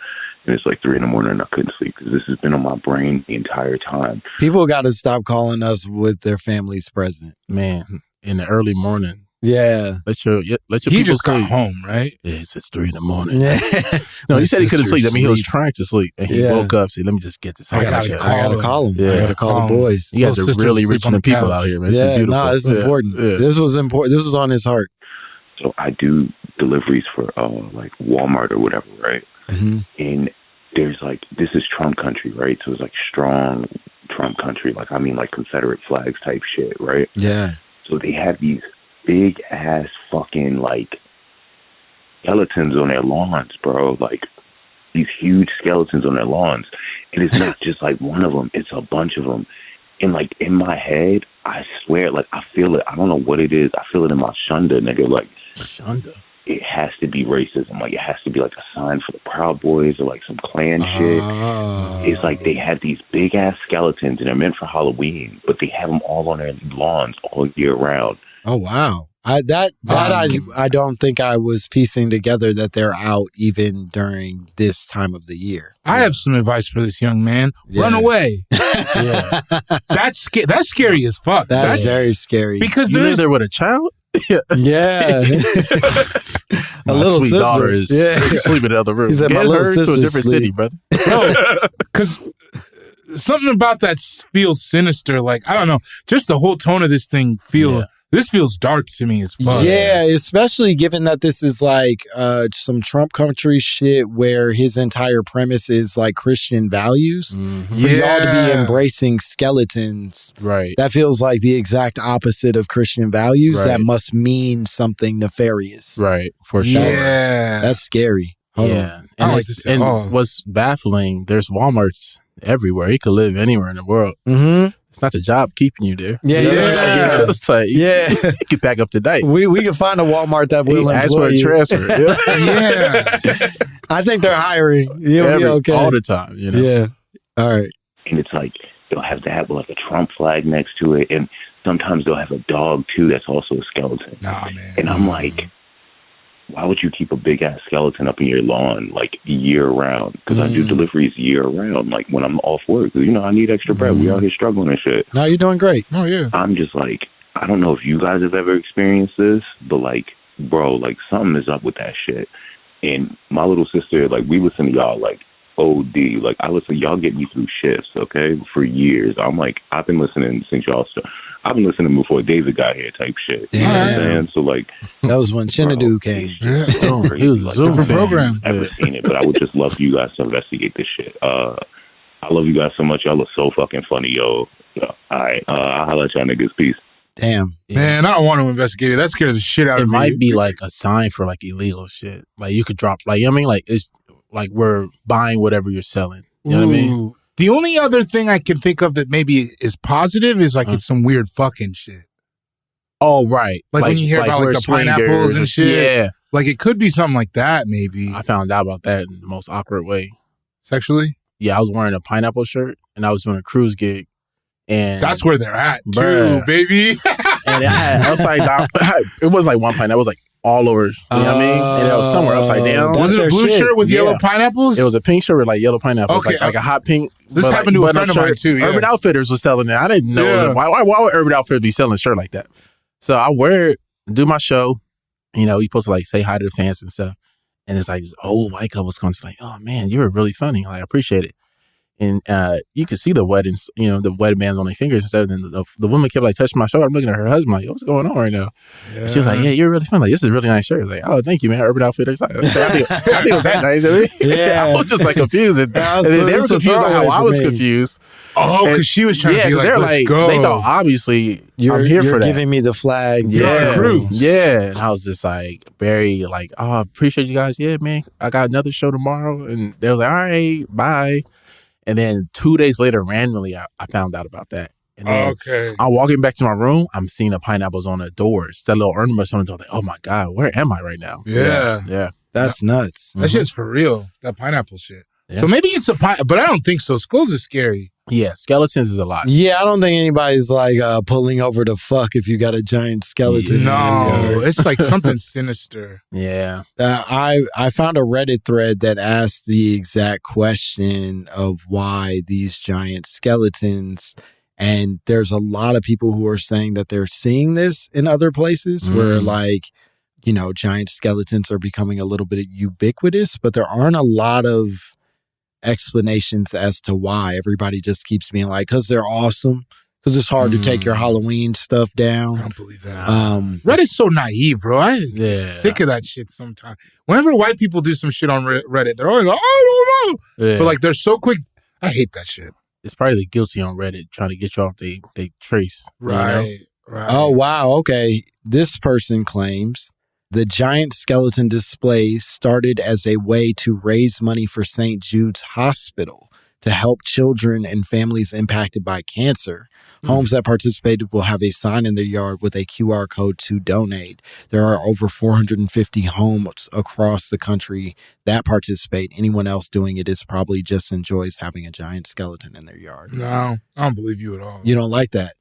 Speaker 8: And it's like 3 a.m. and I couldn't sleep because this has been on my brain the entire time.
Speaker 2: People got to stop calling us with their families present.
Speaker 1: Man, in the early morning.
Speaker 2: Yeah.
Speaker 1: Let your
Speaker 3: he
Speaker 1: people
Speaker 3: just got
Speaker 1: sleep.
Speaker 3: home, right?
Speaker 1: Yeah, it's 3 a.m.
Speaker 2: Yeah.
Speaker 1: No, he said he couldn't sleep. I mean, he was
Speaker 2: sleep.
Speaker 1: trying to sleep. And he woke up, said, let me just get this.
Speaker 2: I gotta call him.
Speaker 1: Yeah.
Speaker 2: I gotta call the boys.
Speaker 1: You guys are
Speaker 3: Little
Speaker 1: really
Speaker 3: sisters sleep on
Speaker 1: reaching the
Speaker 3: the
Speaker 1: people
Speaker 3: couch.
Speaker 1: out here, man.
Speaker 2: Yeah,
Speaker 1: This is beautiful.
Speaker 2: no, this is important.
Speaker 1: Yeah.
Speaker 2: This was important. This was on his heart.
Speaker 8: So I do deliveries for like Walmart or whatever, right?
Speaker 2: Mm-hmm.
Speaker 8: And there's like, this is Trump country, right? So it's like strong Trump country. Like, I mean, like Confederate flags type shit, right?
Speaker 2: Yeah.
Speaker 8: So they have these big ass fucking like skeletons on their lawns, bro. Like these huge skeletons on their lawns, and it's not just like one of them; it's a bunch of them. And like in my head, I swear, like I feel it. I don't know what it is. I feel it in my shunda, nigga. Like
Speaker 1: shunda.
Speaker 8: It has to be racism. Like it has to be like a sign for the Proud Boys or like some Klan shit. It's like they have these big ass skeletons and they're meant for Halloween, but they have them all on their lawns all year round.
Speaker 2: Oh wow! I don't think I was piecing together that they're out even during this time of the year.
Speaker 3: I have some advice for this young man.
Speaker 2: Yeah.
Speaker 3: Run away.
Speaker 1: Yeah.
Speaker 3: That's scary as fuck.
Speaker 2: That's very scary.
Speaker 3: Because
Speaker 1: you live there with a child?
Speaker 2: Yeah.
Speaker 1: My
Speaker 2: little
Speaker 1: sweet
Speaker 2: sister.
Speaker 1: daughter is sleeping in the other room.
Speaker 2: He said,
Speaker 1: Get
Speaker 2: my little
Speaker 1: her to a
Speaker 2: sister's
Speaker 1: different city, brother.
Speaker 3: Because something about that feels sinister. Like, I don't know. Just the whole tone of this thing this feels dark to me as fuck.
Speaker 2: Yeah, especially given that this is like some Trump country shit where his entire premise is like Christian values. For y'all to be embracing skeletons,
Speaker 1: right?
Speaker 2: That feels like the exact opposite of Christian values.
Speaker 1: Right.
Speaker 2: That must mean something nefarious.
Speaker 1: Right, for sure.
Speaker 2: That's scary. Hold on.
Speaker 1: And what's baffling, there's Walmarts everywhere. He could live anywhere in the world.
Speaker 2: Mm-hmm.
Speaker 1: It's not the job keeping you there.
Speaker 2: Yeah.
Speaker 1: It's like, you get back up to date.
Speaker 2: We can find a Walmart that will
Speaker 1: ask
Speaker 2: employ
Speaker 1: for a
Speaker 2: you.
Speaker 1: transfer.
Speaker 2: I think they're hiring. You'll be okay.
Speaker 1: All the time, you know?
Speaker 2: Yeah. All right.
Speaker 8: And it's like they'll have that with like a Trump flag next to it, and sometimes they'll have a dog too that's also a skeleton.
Speaker 3: Nah, man.
Speaker 8: And I'm like, why would you keep a big ass skeleton up in your lawn like year round? Because I do deliveries year round, like when I'm off work. You know, I need extra bread. We out here struggling and shit.
Speaker 2: No, you're doing great.
Speaker 3: Oh yeah.
Speaker 8: I'm just like, I don't know if you guys have ever experienced this, but like, bro, like something is up with that shit. And my little sister, like, we listen to y'all like OD. Like, I listen, y'all get me through shifts, okay, for years. I'm like, I've been listening since y'all started. I've been listening before David got here type shit. You know what I'm saying? So, like...
Speaker 2: That was when Chinedu came.
Speaker 3: Yeah.
Speaker 8: He was like,
Speaker 3: different program.
Speaker 8: I've never seen it, but I would just love for you guys to investigate this shit. I love you guys so much. Y'all are so fucking funny, yo. All right. I'll holla at y'all niggas. Peace.
Speaker 2: Damn.
Speaker 3: Man, I don't want to investigate it. That scared the shit out of me.
Speaker 1: It might be like a sign for like illegal shit. Like you could drop, like, you know what I mean? Like it's like we're buying whatever you're selling. You know what I mean?
Speaker 3: The only other thing I can think of that maybe is positive is like it's some weird fucking shit.
Speaker 1: Oh, right.
Speaker 3: Like when you hear about like the pineapples and shit.
Speaker 1: Yeah.
Speaker 3: Like it could be something like that maybe.
Speaker 1: I found out about that in the most awkward way.
Speaker 3: Sexually?
Speaker 1: Yeah, I was wearing a pineapple shirt and I was doing a cruise gig. And
Speaker 3: that's where they're at too, baby.
Speaker 1: And it had upside down. It wasn't like one pineapple. It was like all over. You know what I mean? And it was somewhere upside down.
Speaker 3: Was it a blue shirt with yellow pineapples?
Speaker 1: It was a pink shirt with like yellow pineapples.
Speaker 3: Okay.
Speaker 1: Like a hot pink.
Speaker 3: This happened to a friend of mine too. Yeah.
Speaker 1: Urban Outfitters was selling it. I didn't know.
Speaker 3: Yeah.
Speaker 1: Why would Urban Outfitters be selling a shirt like that? So I wear it, do my show. You know, you're supposed to like say hi to the fans and stuff. And it's like this old white couple's coming to like, oh man, you were really funny. Like, I appreciate it. And you could see the weddings, you know, the wedding bands on their fingers and stuff. And the woman kept like touching my shoulder. I'm looking at her husband like, what's going on right now? Yeah. She was like, yeah, you're really funny. Like, this is a really nice shirt. I was like, oh, thank you, man. Urban Outfitters. I think it was that nice. I mean, I was just like confused. And then they were confused about how I was confused.
Speaker 3: Oh, because she was trying to be like, let's go.
Speaker 1: They thought, obviously, I'm here for that.
Speaker 2: You're giving me the flag.
Speaker 1: Yeah. Yeah. And I was just like, very like, oh, I appreciate you guys. Yeah, man. I got another show tomorrow. And they were like, all right, bye. And then 2 days later, randomly, I found out about that. And then I'm walking back to my room. I'm seeing the pineapples on the doors. That little ornament on the door. Like, oh my God, where am I right now?
Speaker 3: Yeah.
Speaker 2: That's nuts.
Speaker 3: That shit's for real. That pineapple shit.
Speaker 1: Yeah.
Speaker 3: So maybe it's a but I don't think so. Skulls are scary.
Speaker 1: Yeah, skeletons is a lot.
Speaker 2: Yeah, I don't think anybody's like pulling over to fuck if you got a giant skeleton.
Speaker 3: No, it's like something sinister.
Speaker 1: Yeah.
Speaker 2: I found a Reddit thread that asked the exact question of why these giant skeletons, and there's a lot of people who are saying that they're seeing this in other places where like, you know, giant skeletons are becoming a little bit ubiquitous, but there aren't a lot of explanations as to why. Everybody just keeps being like, because they're awesome, because it's hard to take your Halloween stuff down.
Speaker 3: I don't believe that. Reddit's so naive, bro. I get sick of that shit sometimes. Whenever white people do some shit on Reddit, they're always like, I don't know. Yeah. But like, they're so quick. I hate that shit.
Speaker 1: It's probably the guilty on Reddit trying to get you off they trace.
Speaker 3: Right.
Speaker 1: You know?
Speaker 3: Right.
Speaker 2: Oh, wow. Okay. This person claims the giant skeleton displays started as a way to raise money for St. Jude's Hospital to help children and families impacted by cancer. Homes that participated will have a sign in their yard with a QR code to donate. There are over 450 homes across the country that participate. Anyone else doing it is probably just enjoys having a giant skeleton in their yard.
Speaker 3: No, I don't believe you at all.
Speaker 2: You don't like that?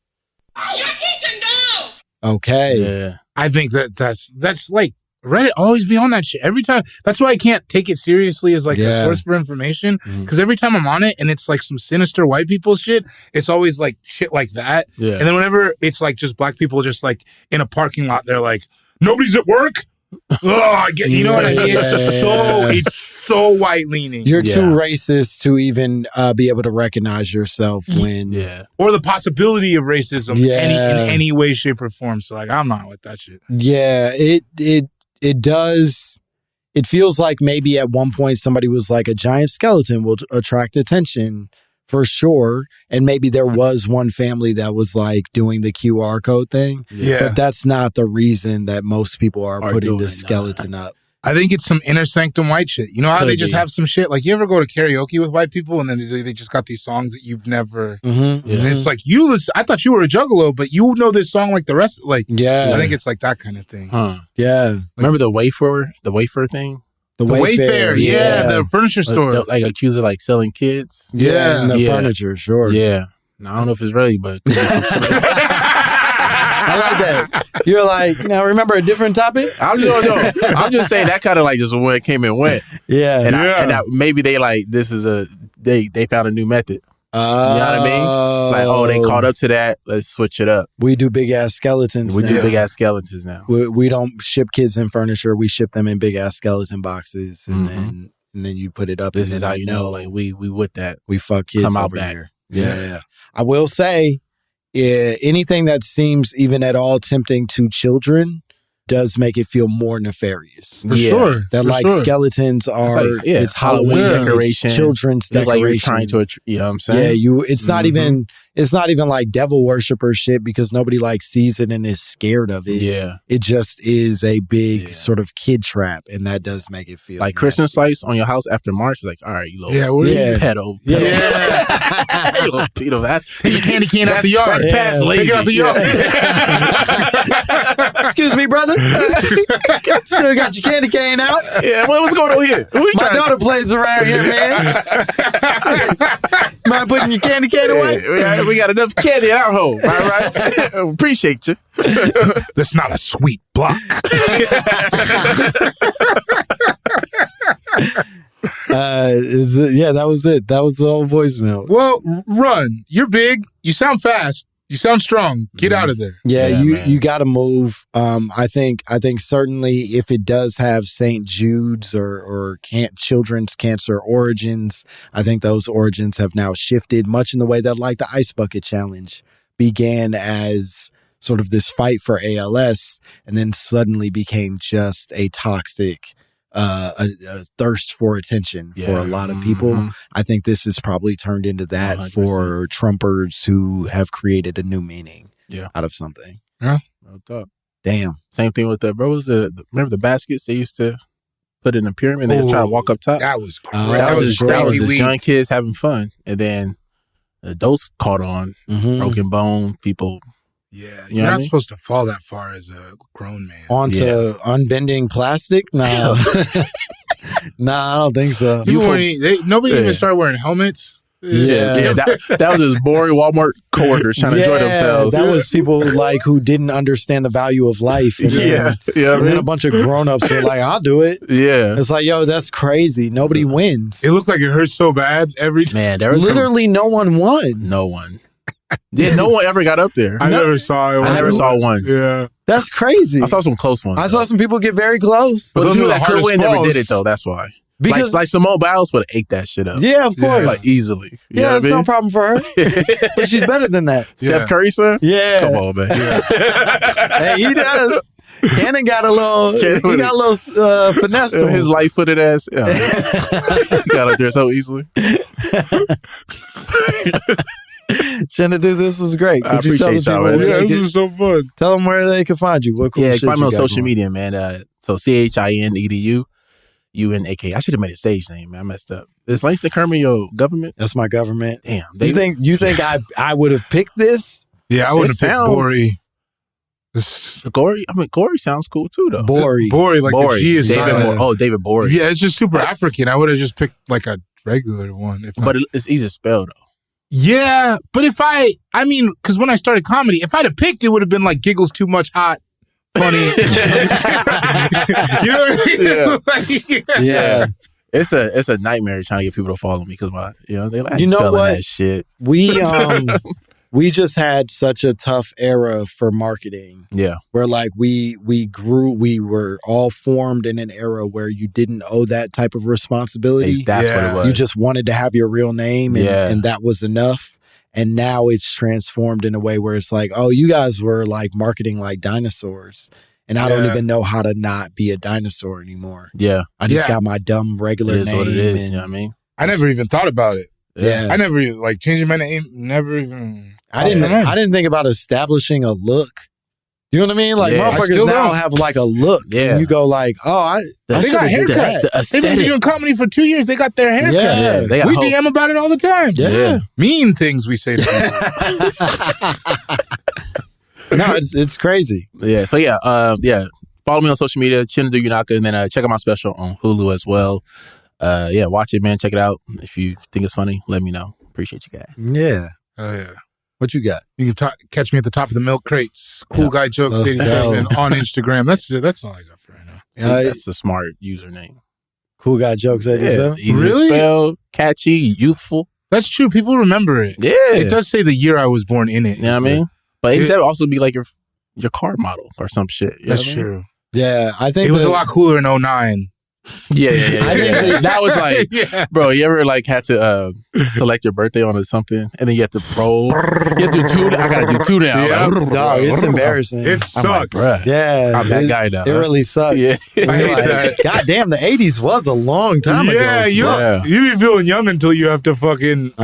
Speaker 2: Okay.
Speaker 1: Yeah.
Speaker 3: I think that's like Reddit always be on that shit every time. That's why I can't take it seriously as like a source for information, because every time I'm on it and it's like some sinister white people shit, it's always like shit like that.
Speaker 1: Yeah.
Speaker 3: And then whenever it's like just black people just like in a parking lot, they're like, nobody's at work. Oh, you know what I mean? It's so white leaning.
Speaker 2: You're too racist to even be able to recognize yourself when
Speaker 3: or the possibility of racism in any way, shape, or form. So like, I'm not with that shit.
Speaker 2: Yeah, it does. It feels like maybe at one point somebody was like, a giant skeleton will attract attention for sure. And maybe there was one family that was like doing the QR code thing.
Speaker 3: Yeah.
Speaker 2: But that's not the reason that most people are putting the skeleton up.
Speaker 3: I think it's some inner sanctum white shit. You know how they just have some shit? Like, you ever go to karaoke with white people and then they just got these songs that you've never... And it's like, you listen, I thought you were a juggalo, but you know this song like the rest. Like, I think it's like that kind of thing.
Speaker 2: Yeah.
Speaker 1: Remember the wafer thing?
Speaker 2: The
Speaker 3: Wayfair, the furniture store.
Speaker 1: Like accused of like selling kids.
Speaker 2: Yeah, and the furniture, sure.
Speaker 1: Yeah. Now, I don't know if it's really, but...
Speaker 2: I like that. You're like, now remember a different topic?
Speaker 1: I'm just saying that kind of like just when it came and went.
Speaker 2: Yeah.
Speaker 1: And maybe they like, this is they found a new method. You know what I mean? Like, they caught up to that. Let's switch it up.
Speaker 2: We do big ass skeletons.
Speaker 1: We do big ass skeletons now.
Speaker 2: We don't ship kids in furniture. We ship them in big ass skeleton boxes, and then you put it up.
Speaker 1: This is how you know, like we with that.
Speaker 2: We fuck kids
Speaker 1: come out
Speaker 2: over
Speaker 1: back.
Speaker 2: here. Yeah. I will say, anything that seems even at all tempting to children does make it feel more nefarious.
Speaker 3: For sure.
Speaker 2: That skeletons are, it's
Speaker 1: Halloween decoration.
Speaker 2: Children's decoration.
Speaker 1: Like you're trying to, you know what I'm saying?
Speaker 2: Yeah, it's not even like devil worshiper shit, because nobody like sees it and is scared of it.
Speaker 1: Yeah.
Speaker 2: It just is a big sort of kid trap, and that does make it feel
Speaker 1: like nasty. Christmas lights on your house after March. Like, all right, you little pedo.
Speaker 2: Yeah.
Speaker 1: You little pedo.
Speaker 3: Take your candy cane out the yard.
Speaker 1: That's past lazy.
Speaker 3: Take it out the yard.
Speaker 2: Excuse me, brother. Still got your candy cane out?
Speaker 1: Yeah, what's going on here?
Speaker 2: My daughter plays around here, man. Mind putting your candy cane away?
Speaker 1: We got enough candy in our home. All right. Appreciate you.
Speaker 3: That's not a sweet block.
Speaker 2: That was it. That was the whole voicemail.
Speaker 3: Well, run. You're big. You sound fast. You sound strong. Get out of there.
Speaker 2: Yeah, you got to move. I think certainly if it does have St. Jude's or children's cancer origins, I think those origins have now shifted much in the way that like the Ice Bucket Challenge began as sort of this fight for ALS and then suddenly became just a toxic a thirst for attention for a lot of people. I think this has probably turned into that 100%. For Trumpers who have created a new meaning out of something.
Speaker 3: Yeah.
Speaker 1: No talk.
Speaker 2: Damn.
Speaker 1: Same thing with remember the baskets they used to put in a pyramid and they'd try to walk up top?
Speaker 3: That was great.
Speaker 1: That was just young kids having fun. And then adults caught on, broken bone, people.
Speaker 3: Yeah, you're not supposed to fall that far as a grown man.
Speaker 2: Onto unbending plastic? No. No, I don't think so.
Speaker 3: Nobody even started wearing helmets.
Speaker 1: That was just boring Walmart coworkers trying to enjoy themselves.
Speaker 2: That was people like who didn't understand the value of life. And then a bunch of grown-ups were like, I'll do it.
Speaker 1: Yeah.
Speaker 2: It's like, yo, that's crazy. Nobody wins.
Speaker 3: It looked like it hurt so bad every time.
Speaker 1: Man, there was
Speaker 2: literally no one won.
Speaker 1: No one. Yeah, no one ever got up there.
Speaker 3: I never saw it.
Speaker 1: I never saw one.
Speaker 3: Yeah.
Speaker 2: That's crazy.
Speaker 1: I saw some close ones.
Speaker 2: I saw some people get very close.
Speaker 1: But the people that could win never did it, though. That's why.
Speaker 2: Because
Speaker 1: like Simone Biles would have ate that shit up.
Speaker 2: Yeah, of course.
Speaker 1: Like easily.
Speaker 2: Yeah, it's no problem for her. But she's better than that.
Speaker 1: Steph Curry, son?
Speaker 2: Yeah.
Speaker 1: Come on, man.
Speaker 2: Hey, he does. Cannon got a little, finesse to him.
Speaker 1: His light-footed ass. Yeah. Got up there so easily.
Speaker 2: Chinedu, this was great.
Speaker 1: I appreciate y'all.
Speaker 3: This was so fun.
Speaker 2: Tell them where they can find you. What cool shit
Speaker 1: find me on social
Speaker 2: going?
Speaker 1: media, man. So CHINEDU UNAK. I should have made a stage name, man. I messed up. Is Langston Kerman your government?
Speaker 2: That's my government.
Speaker 1: Damn.
Speaker 2: You think I would have picked this?
Speaker 3: Yeah, I would have picked Bori.
Speaker 1: Gory? I mean, Gory sounds cool too, though.
Speaker 2: Bori,
Speaker 3: like the G is silent.
Speaker 1: David Bori.
Speaker 3: Yeah, it's just super African. I would have just picked like a regular one.
Speaker 1: It's easy to spell, though.
Speaker 3: Yeah, but because when I started comedy, if I'd have picked it, would have been like Giggles Too Much Hot, funny. You know what I mean?
Speaker 1: Yeah. It's a nightmare trying to get people to follow me because they like
Speaker 2: spelling
Speaker 1: what? That shit.
Speaker 2: We just had such a tough era for marketing.
Speaker 1: Yeah.
Speaker 2: Where like we grew, we were all formed in an era where you didn't owe that type of responsibility.
Speaker 1: That's what it was.
Speaker 2: You just wanted to have your real name and that was enough. And now it's transformed in a way where it's like, oh, you guys were like marketing like dinosaurs. And I don't even know how to not be a dinosaur anymore.
Speaker 1: Yeah.
Speaker 2: I just got my dumb regular name.
Speaker 1: What it is, you know what I mean?
Speaker 3: I never even thought about it.
Speaker 2: Yeah.
Speaker 3: I never even, like, changing my name, never even.
Speaker 2: I didn't think about establishing a look. You know what I mean? Like, motherfuckers now have like a look. Yeah. And you go like, oh,
Speaker 3: they got haircuts. They've been doing comedy for 2 years. They got their haircuts.
Speaker 2: Yeah.
Speaker 3: We DM about it all the time.
Speaker 2: Yeah.
Speaker 3: Mean things we say to people.
Speaker 2: No, it's crazy.
Speaker 1: Yeah. So follow me on social media, Chinedu Unaka, and then check out my special on Hulu as well. Watch it, man. Check it out. If you think it's funny, let me know. Appreciate you guys.
Speaker 2: Yeah.
Speaker 3: Oh yeah.
Speaker 2: What you got?
Speaker 3: You can catch me at the top of the milk crates. Cool guy jokes 87 on Instagram. That's all I got for right now.
Speaker 1: That's a smart username.
Speaker 2: Cool guy jokes 87.
Speaker 1: Easy to spell, catchy, youthful.
Speaker 3: That's true. People remember it.
Speaker 1: Yeah.
Speaker 3: It does say the year I was born in it.
Speaker 1: You know what I mean? But it would also be like your car model or some shit.
Speaker 3: That's true.
Speaker 2: Yeah, I think
Speaker 3: it was a lot cooler in 09.
Speaker 1: Yeah. I think that was like, bro, you ever like had to select your birthday on something and then you have to roll? You have to do two. I gotta do two now.
Speaker 2: Yeah. Dog, it's embarrassing.
Speaker 3: It sucks.
Speaker 1: Like,
Speaker 2: I'm
Speaker 1: that guy now.
Speaker 2: It really sucks.
Speaker 1: Yeah.
Speaker 3: I hate that.
Speaker 2: God damn, the 80s was a long time ago.
Speaker 3: You be feeling young until you have to fucking.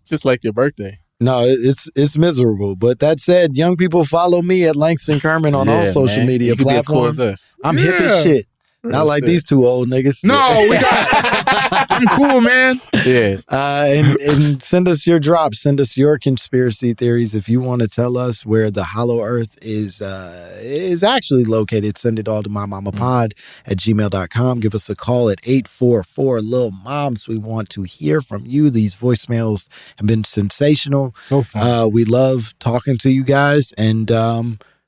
Speaker 1: Just like your birthday.
Speaker 2: No, it's miserable. But that said, young people follow me at Langston Kerman on all social media platforms. I'm hip as shit. Not like these two old niggas.
Speaker 3: No, I'm cool, man.
Speaker 1: Yeah.
Speaker 2: And send us your drops. Send us your conspiracy theories. If you want to tell us where the hollow earth is actually located, send it all to mymommapod at gmail.com. Give us a call at 844-LIL-MOMS. We want to hear from you. These voicemails have been sensational.
Speaker 3: So fun.
Speaker 2: We love talking to you guys. And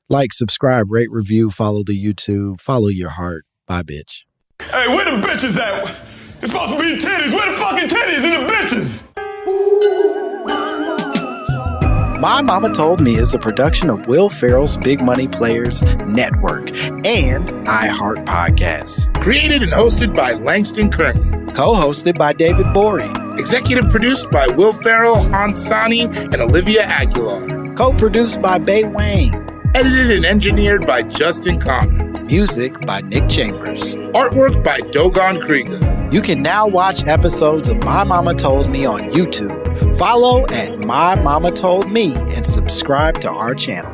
Speaker 2: like, subscribe, rate, review, follow the YouTube, follow your heart. Bye, bitch.
Speaker 9: Hey, where the bitches at? It's supposed to be titties. Where the fucking titties and the bitches?
Speaker 2: My Momma Told Me is a production of Will Ferrell's Big Money Players Network and iHeart Podcasts.
Speaker 3: Created and hosted by Langston Kerman.
Speaker 2: Co-hosted by David Bory.
Speaker 3: Executive produced by Will Ferrell, Hansani, and Olivia Aguilar.
Speaker 2: Co-produced by Bay Wang.
Speaker 3: Edited and engineered by Justin Conner.
Speaker 2: Music by Nick Chambers.
Speaker 3: Artwork by Dogon Krieger.
Speaker 2: You can now watch episodes of My Momma Told Me on YouTube. Follow at My Momma Told Me and subscribe to our channel.